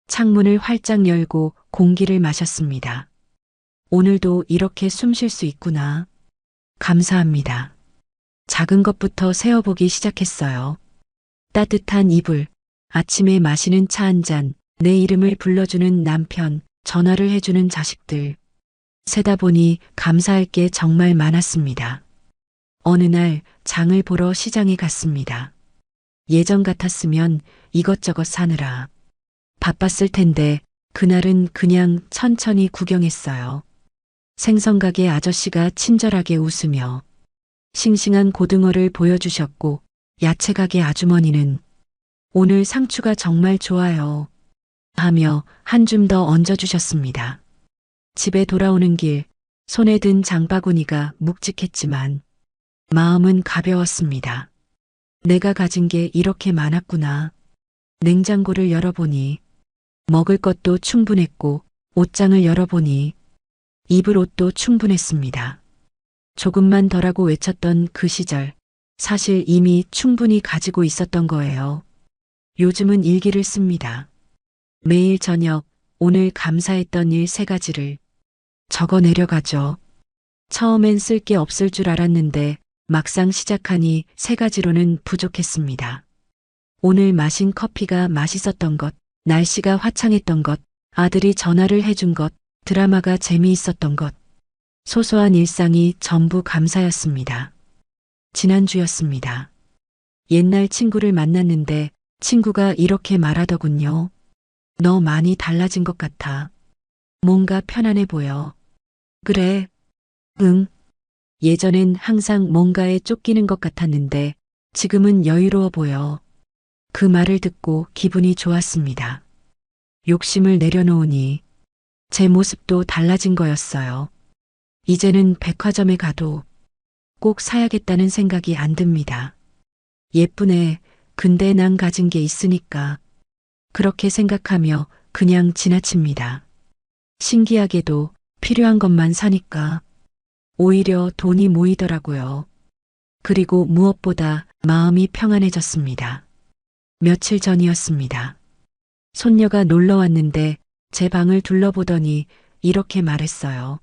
Speaker 1: 창문을 활짝 열고 공기를 마셨습니다. 오늘도 이렇게 숨 쉴 수 있구나. 감사합니다. 작은 것부터 세어보기 시작했어요. 따뜻한 이불, 아침에 마시는 차 한 잔, 내 이름을 불러주는 남편, 전화를 해주는 자식들. 세다 보니 감사할 게 정말 많았습니다. 어느 날 장을 보러 시장에 갔습니다. 예전 같았으면 이것저것 사느라 바빴을 텐데 그날은 그냥 천천히 구경했어요. 생선가게 아저씨가 친절하게 웃으며 싱싱한 고등어를 보여주셨고 야채가게 아주머니는 오늘 상추가 정말 좋아요 하며 한 줌 더 얹어주셨습니다. 집에 돌아오는 길 손에 든 장바구니가 묵직했지만 마음은 가벼웠습니다. 내가 가진 게 이렇게 많았구나. 냉장고를 열어보니 먹을 것도 충분했고 옷장을 열어보니 입을 옷도 충분했습니다. 조금만 더라고 외쳤던 그 시절, 사실 이미 충분히 가지고 있었던 거예요. 요즘은 일기를 씁니다. 매일 저녁 오늘 감사했던 일 3가지를 적어 내려가죠. 처음엔 쓸 게 없을 줄 알았는데 막상 시작하니 3가지로는 부족했습니다. 오늘 마신 커피가 맛있었던 것, 날씨가 화창했던 것, 아들이 전화를 해준 것, 드라마가 재미있었던 것. 소소한 일상이 전부 감사였습니다. 지난주였습니다. 옛날 친구를 만났는데 친구가 이렇게 말하더군요. 너 많이 달라진 것 같아. 뭔가 편안해 보여. 그래. 응. 예전엔 항상 뭔가에 쫓기는 것 같았는데 지금은 여유로워 보여. 그 말을 듣고 기분이 좋았습니다. 욕심을 내려놓으니 제 모습도 달라진 거였어요. 이제는 백화점에 가도 꼭 사야겠다는 생각이 안 듭니다. 예쁘네. 근데 난 가진 게 있으니까. 그렇게 생각하며 그냥 지나칩니다. 신기하게도 필요한 것만 사니까 오히려 돈이 모이더라고요. 그리고 무엇보다 마음이 평안해졌습니다. 며칠 전이었습니다. 손녀가 놀러 왔는데 제 방을 둘러보더니 이렇게 말했어요.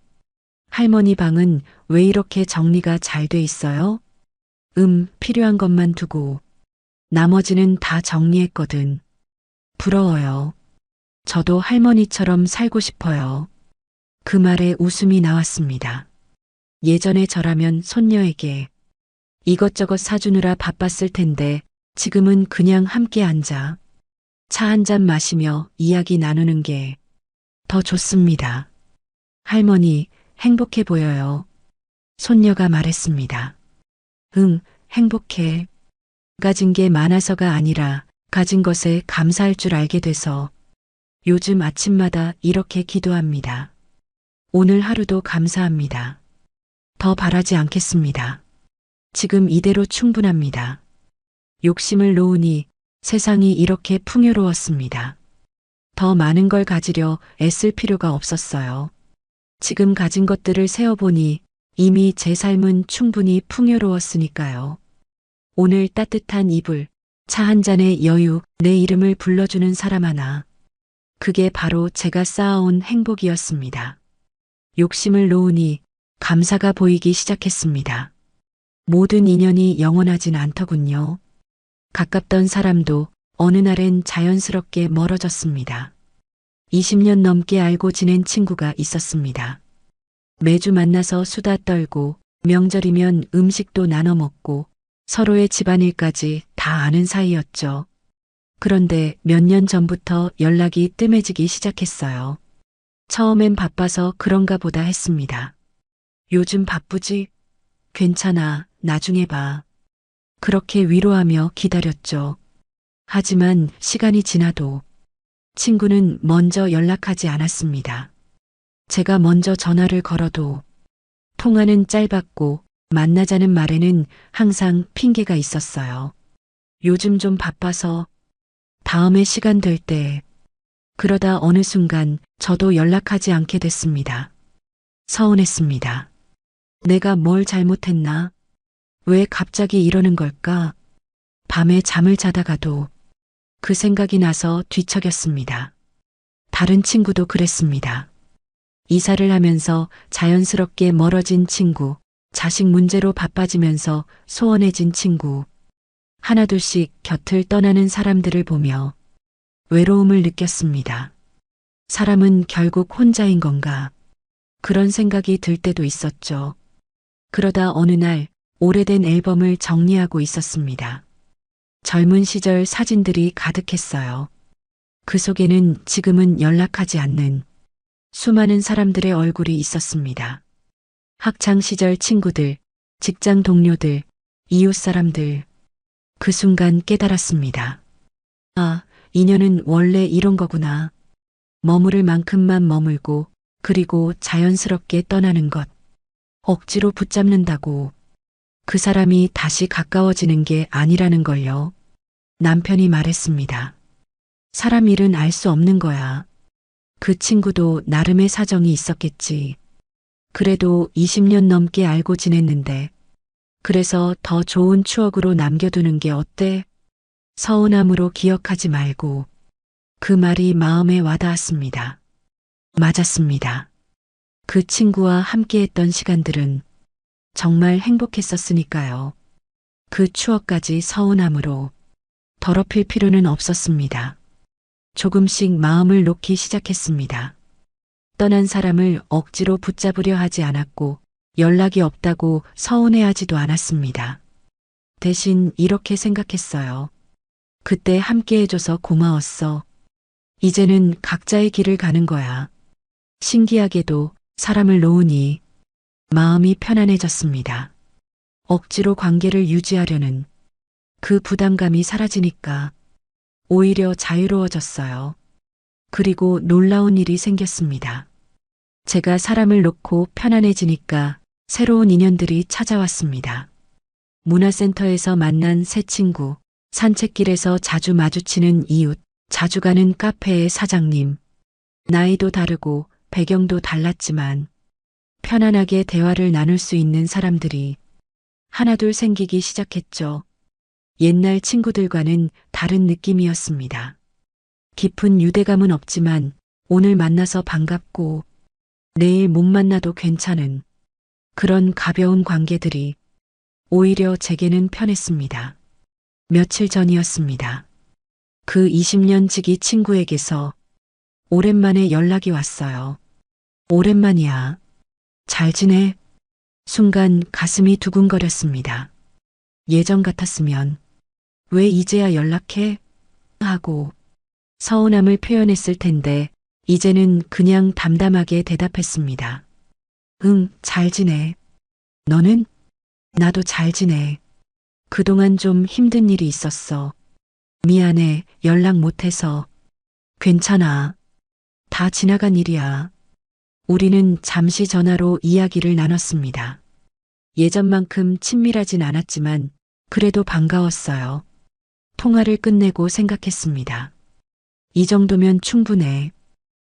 Speaker 1: 할머니 방은 왜 이렇게 정리가 잘 돼 있어요? 필요한 것만 두고 나머지는 다 정리했거든. 부러워요. 저도 할머니처럼 살고 싶어요. 그 말에 웃음이 나왔습니다. 예전에 저라면 손녀에게 이것저것 사주느라 바빴을 텐데 지금은 그냥 함께 앉아 차 한 잔 마시며 이야기 나누는 게 더 좋습니다. 할머니, 행복해 보여요. 손녀가 말했습니다. 응, 행복해. 가진 게 많아서가 아니라 가진 것에 감사할 줄 알게 돼서 요즘 아침마다 이렇게 기도합니다. 오늘 하루도 감사합니다. 더 바라지 않겠습니다. 지금 이대로 충분합니다. 욕심을 놓으니 세상이 이렇게 풍요로웠습니다. 더 많은 걸 가지려 애쓸 필요가 없었어요. 지금 가진 것들을 세어보니 이미 제 삶은 충분히 풍요로웠으니까요. 오늘 따뜻한 이불, 차 한 잔의 여유, 내 이름을 불러주는 사람 하나. 그게 바로 제가 쌓아온 행복이었습니다. 욕심을 놓으니 감사가 보이기 시작했습니다. 모든 인연이 영원하진 않더군요. 가깝던 사람도 어느 날엔 자연스럽게 멀어졌습니다. 20년 넘게 알고 지낸 친구가 있었습니다. 매주 만나서 수다 떨고 명절이면 음식도 나눠 먹고 서로의 집안일까지 다 아는 사이였죠. 그런데 몇 년 전부터 연락이 뜸해지기 시작했어요. 처음엔 바빠서 그런가 보다 했습니다. 요즘 바쁘지? 괜찮아, 나중에 봐. 그렇게 위로하며 기다렸죠. 하지만 시간이 지나도 친구는 먼저 연락하지 않았습니다. 제가 먼저 전화를 걸어도 통화는 짧았고 만나자는 말에는 항상 핑계가 있었어요. 요즘 좀 바빠서 다음에 시간 될 때. 그러다 어느 순간 저도 연락하지 않게 됐습니다. 서운했습니다. 내가 뭘 잘못했나? 왜 갑자기 이러는 걸까? 밤에 잠을 자다가도 그 생각이 나서 뒤척였습니다. 다른 친구도 그랬습니다. 이사를 하면서 자연스럽게 멀어진 친구, 자식 문제로 바빠지면서 소원해진 친구, 하나둘씩 곁을 떠나는 사람들을 보며 외로움을 느꼈습니다. 사람은 결국 혼자인 건가? 그런 생각이 들 때도 있었죠. 그러다 어느 날 오래된 앨범을 정리하고 있었습니다. 젊은 시절 사진들이 가득했어요. 그 속에는 지금은 연락하지 않는 수많은 사람들의 얼굴이 있었습니다. 학창 시절 친구들, 직장 동료들, 이웃 사람들. 그 순간 깨달았습니다. 아, 인연은 원래 이런 거구나. 머무를 만큼만 머물고 그리고 자연스럽게 떠나는 것. 억지로 붙잡는다고 그 사람이 다시 가까워지는 게 아니라는 걸요. 남편이 말했습니다. 사람 일은 알 수 없는 거야. 그 친구도 나름의 사정이 있었겠지. 그래도 20년 넘게 알고 지냈는데, 그래서 더 좋은 추억으로 남겨두는 게 어때? 서운함으로 기억하지 말고. 그 말이 마음에 와닿았습니다. 맞았습니다. 그 친구와 함께했던 시간들은 정말 행복했었으니까요. 그 추억까지 서운함으로 더럽힐 필요는 없었습니다. 조금씩 마음을 놓기 시작했습니다. 떠난 사람을 억지로 붙잡으려 하지 않았고 연락이 없다고 서운해하지도 않았습니다. 대신 이렇게 생각했어요. 그때 함께해줘서 고마웠어. 이제는 각자의 길을 가는 거야. 신기하게도 사람을 놓으니 마음이 편안해졌습니다. 억지로 관계를 유지하려는 그 부담감이 사라지니까 오히려 자유로워졌어요. 그리고 놀라운 일이 생겼습니다. 제가 사람을 놓고 편안해지니까 새로운 인연들이 찾아왔습니다. 문화센터에서 만난 새 친구, 산책길에서 자주 마주치는 이웃, 자주 가는 카페의 사장님. 나이도 다르고 배경도 달랐지만 편안하게 대화를 나눌 수 있는 사람들이 하나둘 생기기 시작했죠. 옛날 친구들과는 다른 느낌이었습니다. 깊은 유대감은 없지만 오늘 만나서 반갑고 내일 못 만나도 괜찮은 그런 가벼운 관계들이 오히려 제게는 편했습니다. 며칠 전이었습니다. 그 20년 지기 친구에게서 오랜만에 연락이 왔어요. 오랜만이야. 잘 지내? 순간 가슴이 두근거렸습니다. 예전 같았으면 왜 이제야 연락해? 하고 서운함을 표현했을 텐데 이제는 그냥 담담하게 대답했습니다. 응, 잘 지내. 너는? 나도 잘 지내. 그동안 좀 힘든 일이 있었어. 미안해, 연락 못해서. 괜찮아. 다 지나간 일이야. 우리는 잠시 전화로 이야기를 나눴습니다. 예전만큼 친밀하진 않았지만 그래도 반가웠어요. 통화를 끝내고 생각했습니다. 이 정도면 충분해.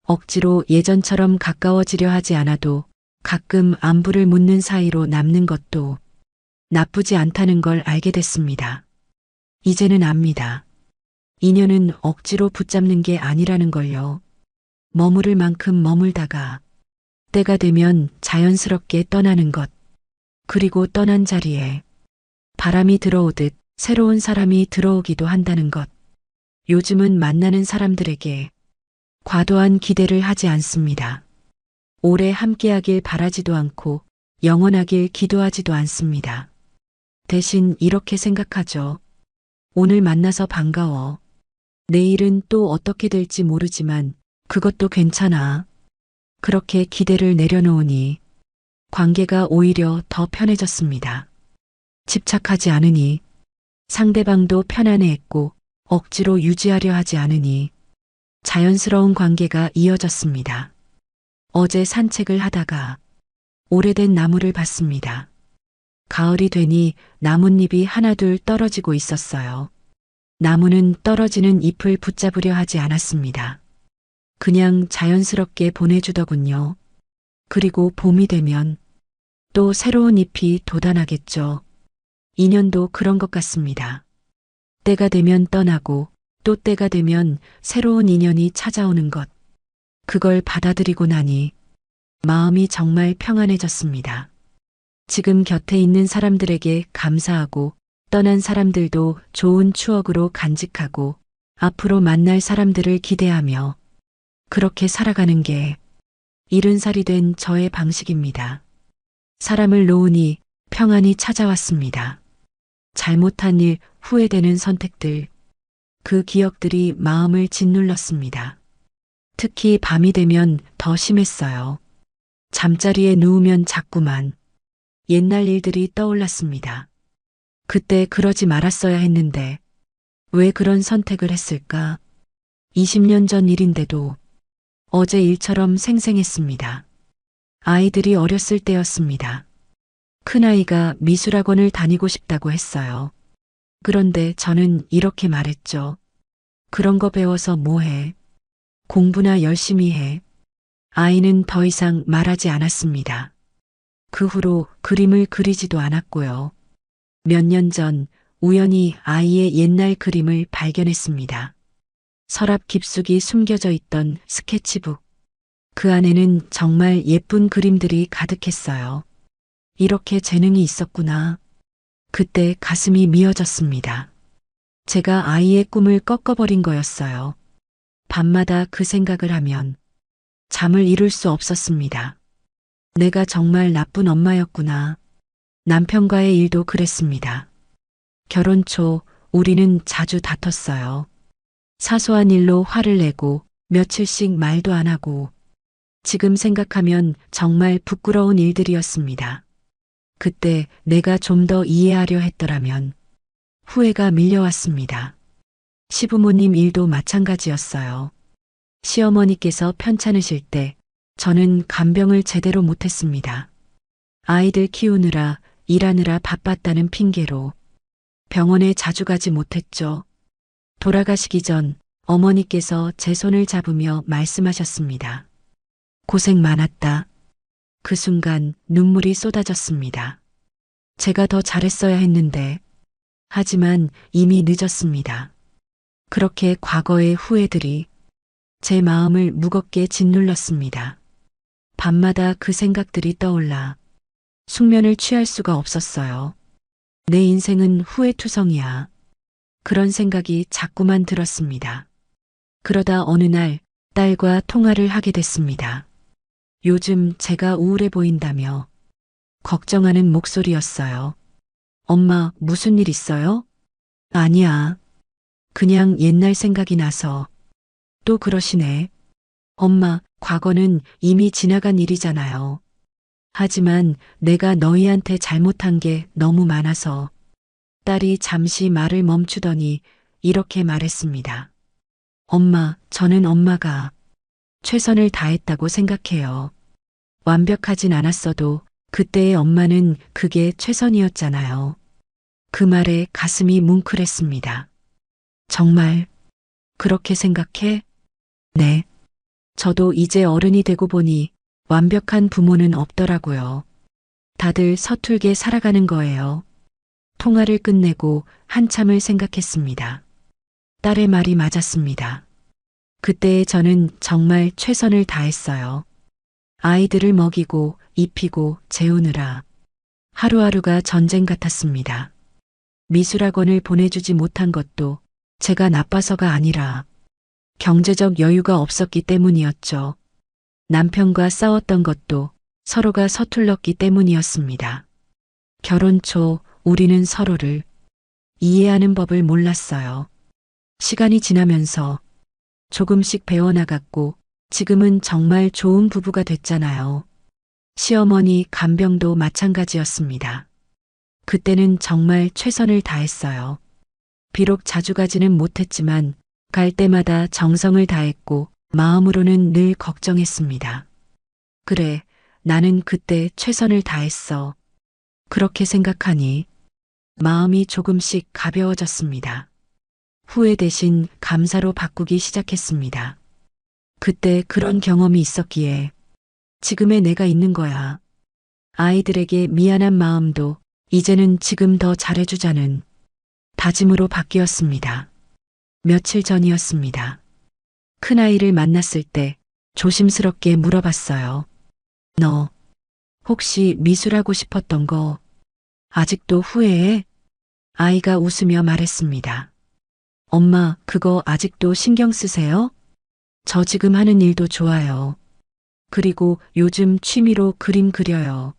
Speaker 1: 억지로 예전처럼 가까워지려 하지 않아도 가끔 안부를 묻는 사이로 남는 것도 나쁘지 않다는 걸 알게 됐습니다. 이제는 압니다. 인연은 억지로 붙잡는 게 아니라는 걸요. 머무를 만큼 머물다가 때가 되면 자연스럽게 떠나는 것. 그리고 떠난 자리에 바람이 들어오듯 새로운 사람이 들어오기도 한다는 것. 요즘은 만나는 사람들에게 과도한 기대를 하지 않습니다. 오래 함께하길 바라지도 않고 영원하길 기도하지도 않습니다. 대신 이렇게 생각하죠. 오늘 만나서 반가워. 내일은 또 어떻게 될지 모르지만 그것도 괜찮아. 그렇게 기대를 내려놓으니 관계가 오히려 더 편해졌습니다. 집착하지 않으니 상대방도 편안해했고 억지로 유지하려 하지 않으니 자연스러운 관계가 이어졌습니다. 어제 산책을 하다가 오래된 나무를 봤습니다. 가을이 되니 나뭇잎이 하나둘 떨어지고 있었어요. 나무는 떨어지는 잎을 붙잡으려 하지 않았습니다. 그냥 자연스럽게 보내주더군요. 그리고 봄이 되면 또 새로운 잎이 돋아나겠죠. 인연도 그런 것 같습니다. 때가 되면 떠나고 또 때가 되면 새로운 인연이 찾아오는 것. 그걸 받아들이고 나니 마음이 정말 평안해졌습니다. 지금 곁에 있는 사람들에게 감사하고 떠난 사람들도 좋은 추억으로 간직하고 앞으로 만날 사람들을 기대하며 그렇게 살아가는 게 70살이 된 저의 방식입니다. 사람을 놓으니 평안이 찾아왔습니다. 잘못한 일, 후회되는 선택들, 그 기억들이 마음을 짓눌렀습니다. 특히 밤이 되면 더 심했어요. 잠자리에 누우면 자꾸만 옛날 일들이 떠올랐습니다. 그때 그러지 말았어야 했는데 왜 그런 선택을 했을까? 20년 전 일인데도 어제 일처럼 생생했습니다. 아이들이 어렸을 때였습니다. 큰아이가 미술학원을 다니고 싶다고 했어요. 그런데 저는 이렇게 말했죠. 그런 거 배워서 뭐해? 공부나 열심히 해. 아이는 더 이상 말하지 않았습니다. 그 후로 그림을 그리지도 않았고요. 몇 년 전 우연히 아이의 옛날 그림을 발견했습니다. 서랍 깊숙이 숨겨져 있던 스케치북. 그 안에는 정말 예쁜 그림들이 가득했어요. 이렇게 재능이 있었구나. 그때 가슴이 미어졌습니다. 제가 아이의 꿈을 꺾어버린 거였어요. 밤마다 그 생각을 하면 잠을 이룰 수 없었습니다. 내가 정말 나쁜 엄마였구나. 남편과의 일도 그랬습니다. 결혼 초 우리는 자주 다퉜어요. 사소한 일로 화를 내고 며칠씩 말도 안 하고 지금 생각하면 정말 부끄러운 일들이었습니다. 그때 내가 좀 더 이해하려 했더라면 후회가 밀려왔습니다. 시부모님 일도 마찬가지였어요. 시어머니께서 편찮으실 때 저는 간병을 제대로 못했습니다. 아이들 키우느라 일하느라 바빴다는 핑계로 병원에 자주 가지 못했죠. 돌아가시기 전 어머니께서 제 손을 잡으며 말씀하셨습니다. 고생 많았다. 그 순간 눈물이 쏟아졌습니다. 제가 더 잘했어야 했는데, 하지만 이미 늦었습니다. 그렇게 과거의 후회들이 제 마음을 무겁게 짓눌렀습니다. 밤마다 그 생각들이 떠올라 숙면을 취할 수가 없었어요. 내 인생은 후회투성이야. 그런 생각이 자꾸만 들었습니다. 그러다 어느 날 딸과 통화를 하게 됐습니다. 요즘 제가 우울해 보인다며 걱정하는 목소리였어요. 엄마, 무슨 일 있어요? 아니야. 그냥 옛날 생각이 나서. 또 그러시네. 엄마, 과거는 이미 지나간 일이잖아요. 하지만 내가 너희한테 잘못한 게 너무 많아서. 딸이 잠시 말을 멈추더니 이렇게 말했습니다. 엄마, 저는 엄마가 최선을 다했다고 생각해요. 완벽하진 않았어도 그때의 엄마는 그게 최선이었잖아요. 그 말에 가슴이 뭉클했습니다. 정말 그렇게 생각해? 네. 저도 이제 어른이 되고 보니 완벽한 부모는 없더라고요. 다들 서툴게 살아가는 거예요. 통화를 끝내고 한참을 생각했습니다. 딸의 말이 맞았습니다. 그때의 저는 정말 최선을 다했어요. 아이들을 먹이고 입히고 재우느라 하루하루가 전쟁 같았습니다. 미술학원을 보내주지 못한 것도 제가 나빠서가 아니라 경제적 여유가 없었기 때문이었죠. 남편과 싸웠던 것도 서로가 서툴렀기 때문이었습니다. 결혼 초 우리는 서로를 이해하는 법을 몰랐어요. 시간이 지나면서 조금씩 배워나갔고 지금은 정말 좋은 부부가 됐잖아요. 시어머니 간병도 마찬가지였습니다. 그때는 정말 최선을 다했어요. 비록 자주 가지는 못했지만 갈 때마다 정성을 다했고 마음으로는 늘 걱정했습니다. 그래, 나는 그때 최선을 다했어. 그렇게 생각하니 마음이 조금씩 가벼워졌습니다. 후회 대신 감사로 바꾸기 시작했습니다. 그때 그런 경험이 있었기에 지금의 내가 있는 거야. 아이들에게 미안한 마음도 이제는 지금 더 잘해주자는 다짐으로 바뀌었습니다. 며칠 전이었습니다. 큰아이를 만났을 때 조심스럽게 물어봤어요. 너 혹시 미술하고 싶었던 거 아직도 후회해? 아이가 웃으며 말했습니다. 엄마, 그거 아직도 신경 쓰세요? 저 지금 하는 일도 좋아요. 그리고 요즘 취미로 그림 그려요.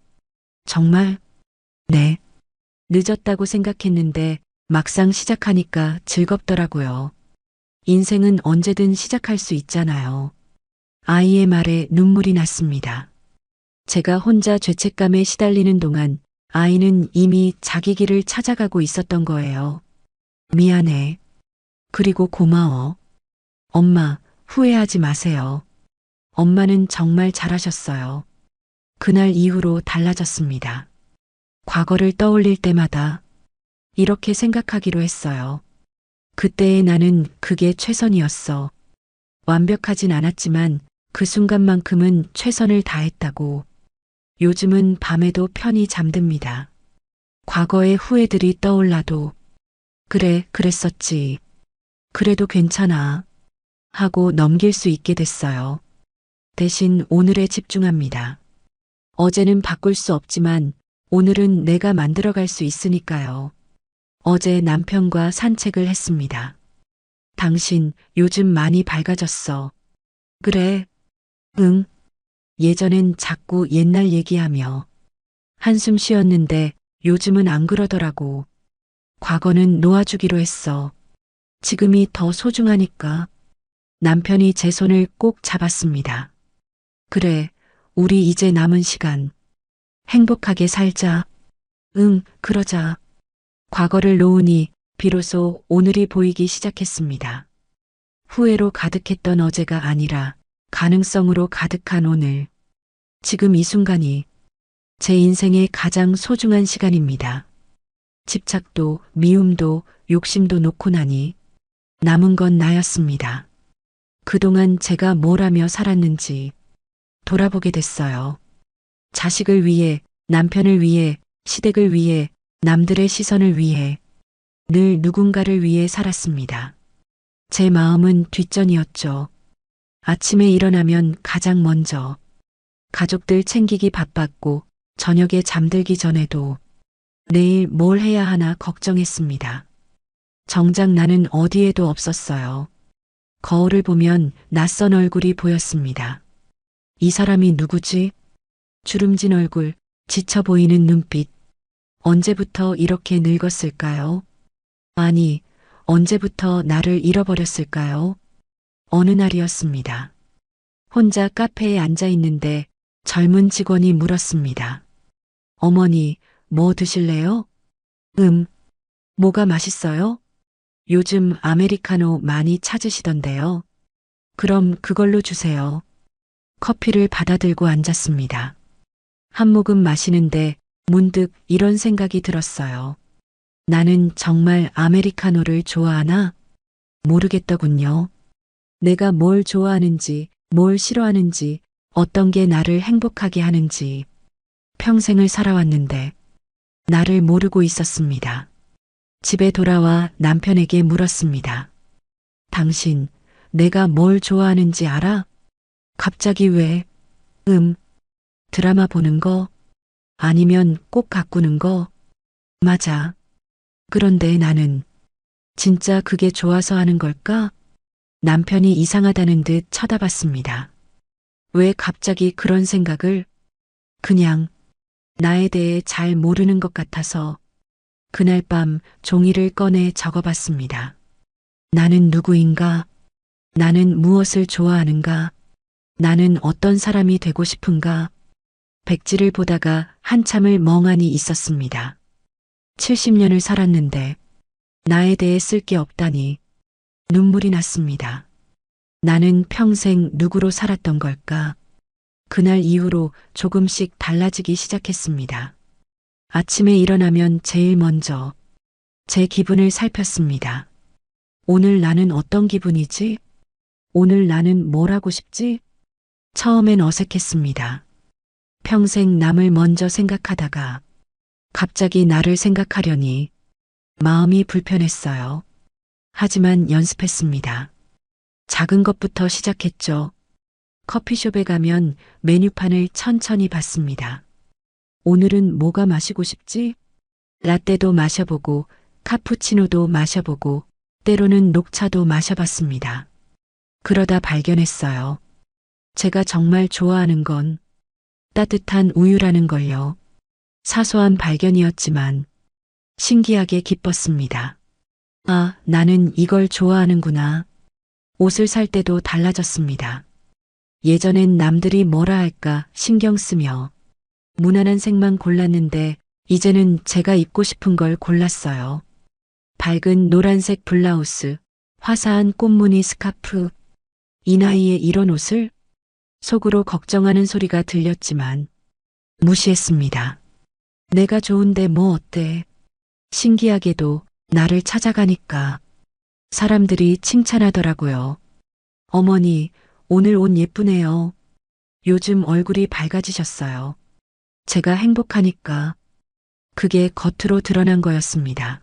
Speaker 1: 정말? 네. 늦었다고 생각했는데 막상 시작하니까 즐겁더라고요. 인생은 언제든 시작할 수 있잖아요. 아이의 말에 눈물이 났습니다. 제가 혼자 죄책감에 시달리는 동안 아이는 이미 자기 길을 찾아가고 있었던 거예요. 미안해. 그리고 고마워. 엄마, 후회하지 마세요. 엄마는 정말 잘하셨어요. 그날 이후로 달라졌습니다. 과거를 떠올릴 때마다 이렇게 생각하기로 했어요. 그때의 나는 그게 최선이었어. 완벽하진 않았지만 그 순간만큼은 최선을 다했다고. 요즘은 밤에도 편히 잠듭니다. 과거의 후회들이 떠올라도 그래, 그랬었지. 그래도 괜찮아. 하고 넘길 수 있게 됐어요. 대신 오늘에 집중합니다. 어제는 바꿀 수 없지만 오늘은 내가 만들어갈 수 있으니까요. 어제 남편과 산책을 했습니다. 당신 요즘 많이 밝아졌어. 그래? 응. 예전엔 자꾸 옛날 얘기하며 한숨 쉬었는데 요즘은 안 그러더라고. 과거는 놓아주기로 했어. 지금이 더 소중하니까. 남편이 제 손을 꼭 잡았습니다. 그래, 우리 이제 남은 시간 행복하게 살자. 응, 그러자. 과거를 놓으니 비로소 오늘이 보이기 시작했습니다. 후회로 가득했던 어제가 아니라 가능성으로 가득한 오늘. 지금 이 순간이 제 인생의 가장 소중한 시간입니다. 집착도 미움도 욕심도 놓고 나니 남은 건 나였습니다. 그동안 제가 뭘 하며 살았는지 돌아보게 됐어요. 자식을 위해, 남편을 위해, 시댁을 위해, 남들의 시선을 위해, 늘 누군가를 위해 살았습니다. 제 마음은 뒷전이었죠. 아침에 일어나면 가장 먼저 가족들 챙기기 바빴고 저녁에 잠들기 전에도 내일 뭘 해야 하나 걱정했습니다. 정작 나는 어디에도 없었어요. 거울을 보면 낯선 얼굴이 보였습니다. 이 사람이 누구지? 주름진 얼굴, 지쳐 보이는 눈빛. 언제부터 이렇게 늙었을까요? 아니, 언제부터 나를 잃어버렸을까요? 어느 날이었습니다. 혼자 카페에 앉아 있는데 젊은 직원이 물었습니다. 어머니, 뭐 드실래요? 뭐가 맛있어요? 요즘 아메리카노 많이 찾으시던데요. 그럼 그걸로 주세요. 커피를 받아들고 앉았습니다. 한 모금 마시는데 문득 이런 생각이 들었어요. 나는 정말 아메리카노를 좋아하나? 모르겠더군요. 내가 뭘 좋아하는지, 뭘 싫어하는지, 어떤 게 나를 행복하게 하는지 평생을 살아왔는데 나를 모르고 있었습니다. 집에 돌아와 남편에게 물었습니다. 당신, 내가 뭘 좋아하는지 알아? 갑자기 왜? 드라마 보는 거? 아니면 꽃 가꾸는 거? 맞아. 그런데 나는 진짜 그게 좋아서 하는 걸까? 남편이 이상하다는 듯 쳐다봤습니다. 왜 갑자기 그런 생각을? 그냥 나에 대해 잘 모르는 것 같아서 그날 밤 종이를 꺼내 적어봤습니다. 나는 누구인가? 나는 무엇을 좋아하는가? 나는 어떤 사람이 되고 싶은가? 백지를 보다가 한참을 멍하니 있었습니다. 70년을 살았는데 나에 대해 쓸 게 없다니 눈물이 났습니다. 나는 평생 누구로 살았던 걸까? 그날 이후로 조금씩 달라지기 시작했습니다. 아침에 일어나면 제일 먼저 제 기분을 살폈습니다. 오늘 나는 어떤 기분이지? 오늘 나는 뭘 하고 싶지? 처음엔 어색했습니다. 평생 남을 먼저 생각하다가 갑자기 나를 생각하려니 마음이 불편했어요. 하지만 연습했습니다. 작은 것부터 시작했죠. 커피숍에 가면 메뉴판을 천천히 봤습니다. 오늘은 뭐가 마시고 싶지? 라떼도 마셔보고 카푸치노도 마셔보고 때로는 녹차도 마셔봤습니다. 그러다 발견했어요. 제가 정말 좋아하는 건 따뜻한 우유라는 걸요. 사소한 발견이었지만 신기하게 기뻤습니다. 아, 나는 이걸 좋아하는구나. 옷을 살 때도 달라졌습니다. 예전엔 남들이 뭐라 할까 신경 쓰며 무난한 색만 골랐는데 이제는 제가 입고 싶은 걸 골랐어요. 밝은 노란색 블라우스, 화사한 꽃무늬 스카프. 이 나이에 이런 옷을? 속으로 걱정하는 소리가 들렸지만 무시했습니다. 내가 좋은데 뭐 어때? 신기하게도 나를 찾아가니까 사람들이 칭찬하더라고요. 어머니, 오늘 옷 예쁘네요. 요즘 얼굴이 밝아지셨어요. 제가 행복하니까 그게 겉으로 드러난 거였습니다.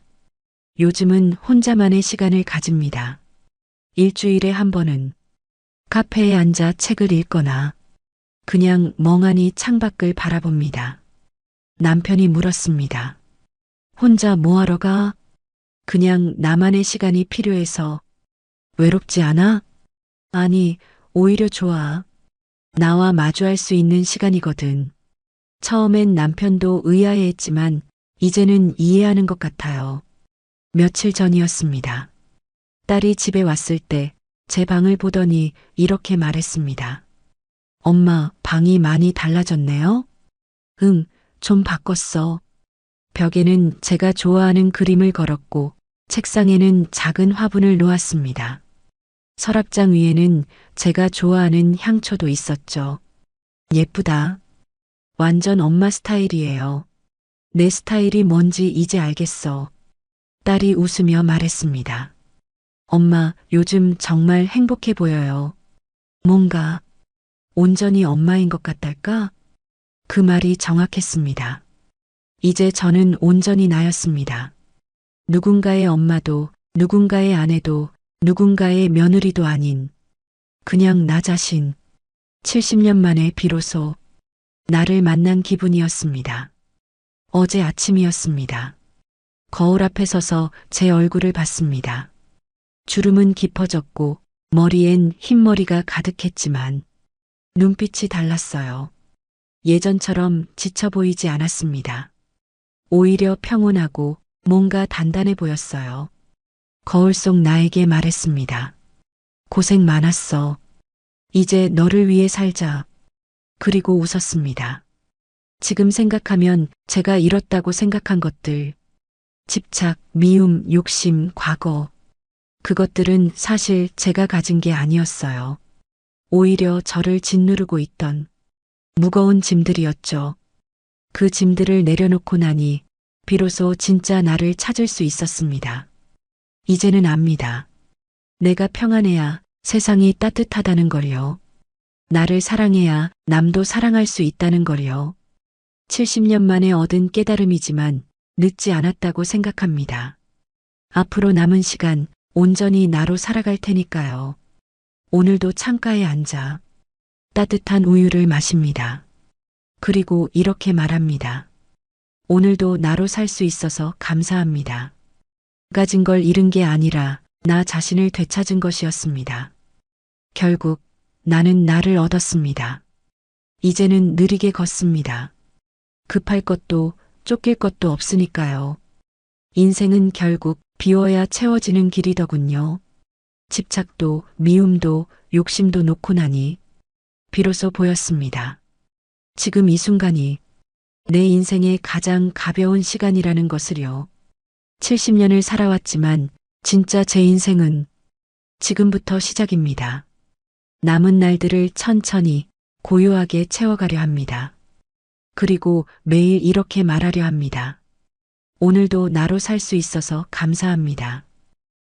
Speaker 1: 요즘은 혼자만의 시간을 가집니다. 일주일에 한 번은 카페에 앉아 책을 읽거나 그냥 멍하니 창밖을 바라봅니다. 남편이 물었습니다. 혼자 뭐하러 가? 그냥 나만의 시간이 필요해서. 외롭지 않아? 아니, 오히려 좋아. 나와 마주할 수 있는 시간이거든. 처음엔 남편도 의아해했지만 이제는 이해하는 것 같아요. 며칠 전이었습니다. 딸이 집에 왔을 때 제 방을 보더니 이렇게 말했습니다. 엄마, 방이 많이 달라졌네요? 응, 좀 바꿨어. 벽에는 제가 좋아하는 그림을 걸었고 책상에는 작은 화분을 놓았습니다. 서랍장 위에는 제가 좋아하는 향초도 있었죠. 예쁘다. 완전 엄마 스타일이에요. 내 스타일이 뭔지 이제 알겠어. 딸이 웃으며 말했습니다. 엄마, 요즘 정말 행복해 보여요. 뭔가 온전히 엄마인 것 같달까? 그 말이 정확했습니다. 이제 저는 온전히 나였습니다. 누군가의 엄마도, 누군가의 아내도, 누군가의 며느리도 아닌 그냥 나 자신. 70년 만에 비로소 나를 만난 기분이었습니다. 어제 아침이었습니다. 거울 앞에 서서 제 얼굴을 봤습니다. 주름은 깊어졌고 머리엔 흰머리가 가득했지만 눈빛이 달랐어요. 예전처럼 지쳐 보이지 않았습니다. 오히려 평온하고 뭔가 단단해 보였어요. 거울 속 나에게 말했습니다. 고생 많았어. 이제 너를 위해 살자. 그리고 웃었습니다. 지금 생각하면 제가 잃었다고 생각한 것들, 집착, 미움, 욕심, 과거, 그것들은 사실 제가 가진 게 아니었어요. 오히려 저를 짓누르고 있던 무거운 짐들이었죠. 그 짐들을 내려놓고 나니 비로소 진짜 나를 찾을 수 있었습니다. 이제는 압니다. 내가 평안해야 세상이 따뜻하다는 걸요. 나를 사랑해야 남도 사랑할 수 있다는 걸요. 70년 만에 얻은 깨달음이지만 늦지 않았다고 생각합니다. 앞으로 남은 시간 온전히 나로 살아갈 테니까요. 오늘도 창가에 앉아 따뜻한 우유를 마십니다. 그리고 이렇게 말합니다. 오늘도 나로 살 수 있어서 감사합니다. 가진 걸 잃은 게 아니라 나 자신을 되찾은 것이었습니다. 결국 나는 나를 얻었습니다. 이제는 느리게 걷습니다. 급할 것도 쫓길 것도 없으니까요. 인생은 결국 비워야 채워지는 길이더군요. 집착도 미움도 욕심도 놓고 나니 비로소 보였습니다. 지금 이 순간이 내 인생의 가장 가벼운 시간이라는 것을요. 70년을 살아왔지만 진짜 제 인생은 지금부터 시작입니다. 남은 날들을 천천히 고요하게 채워가려 합니다. 그리고 매일 이렇게 말하려 합니다. 오늘도 나로 살 수 있어서 감사합니다.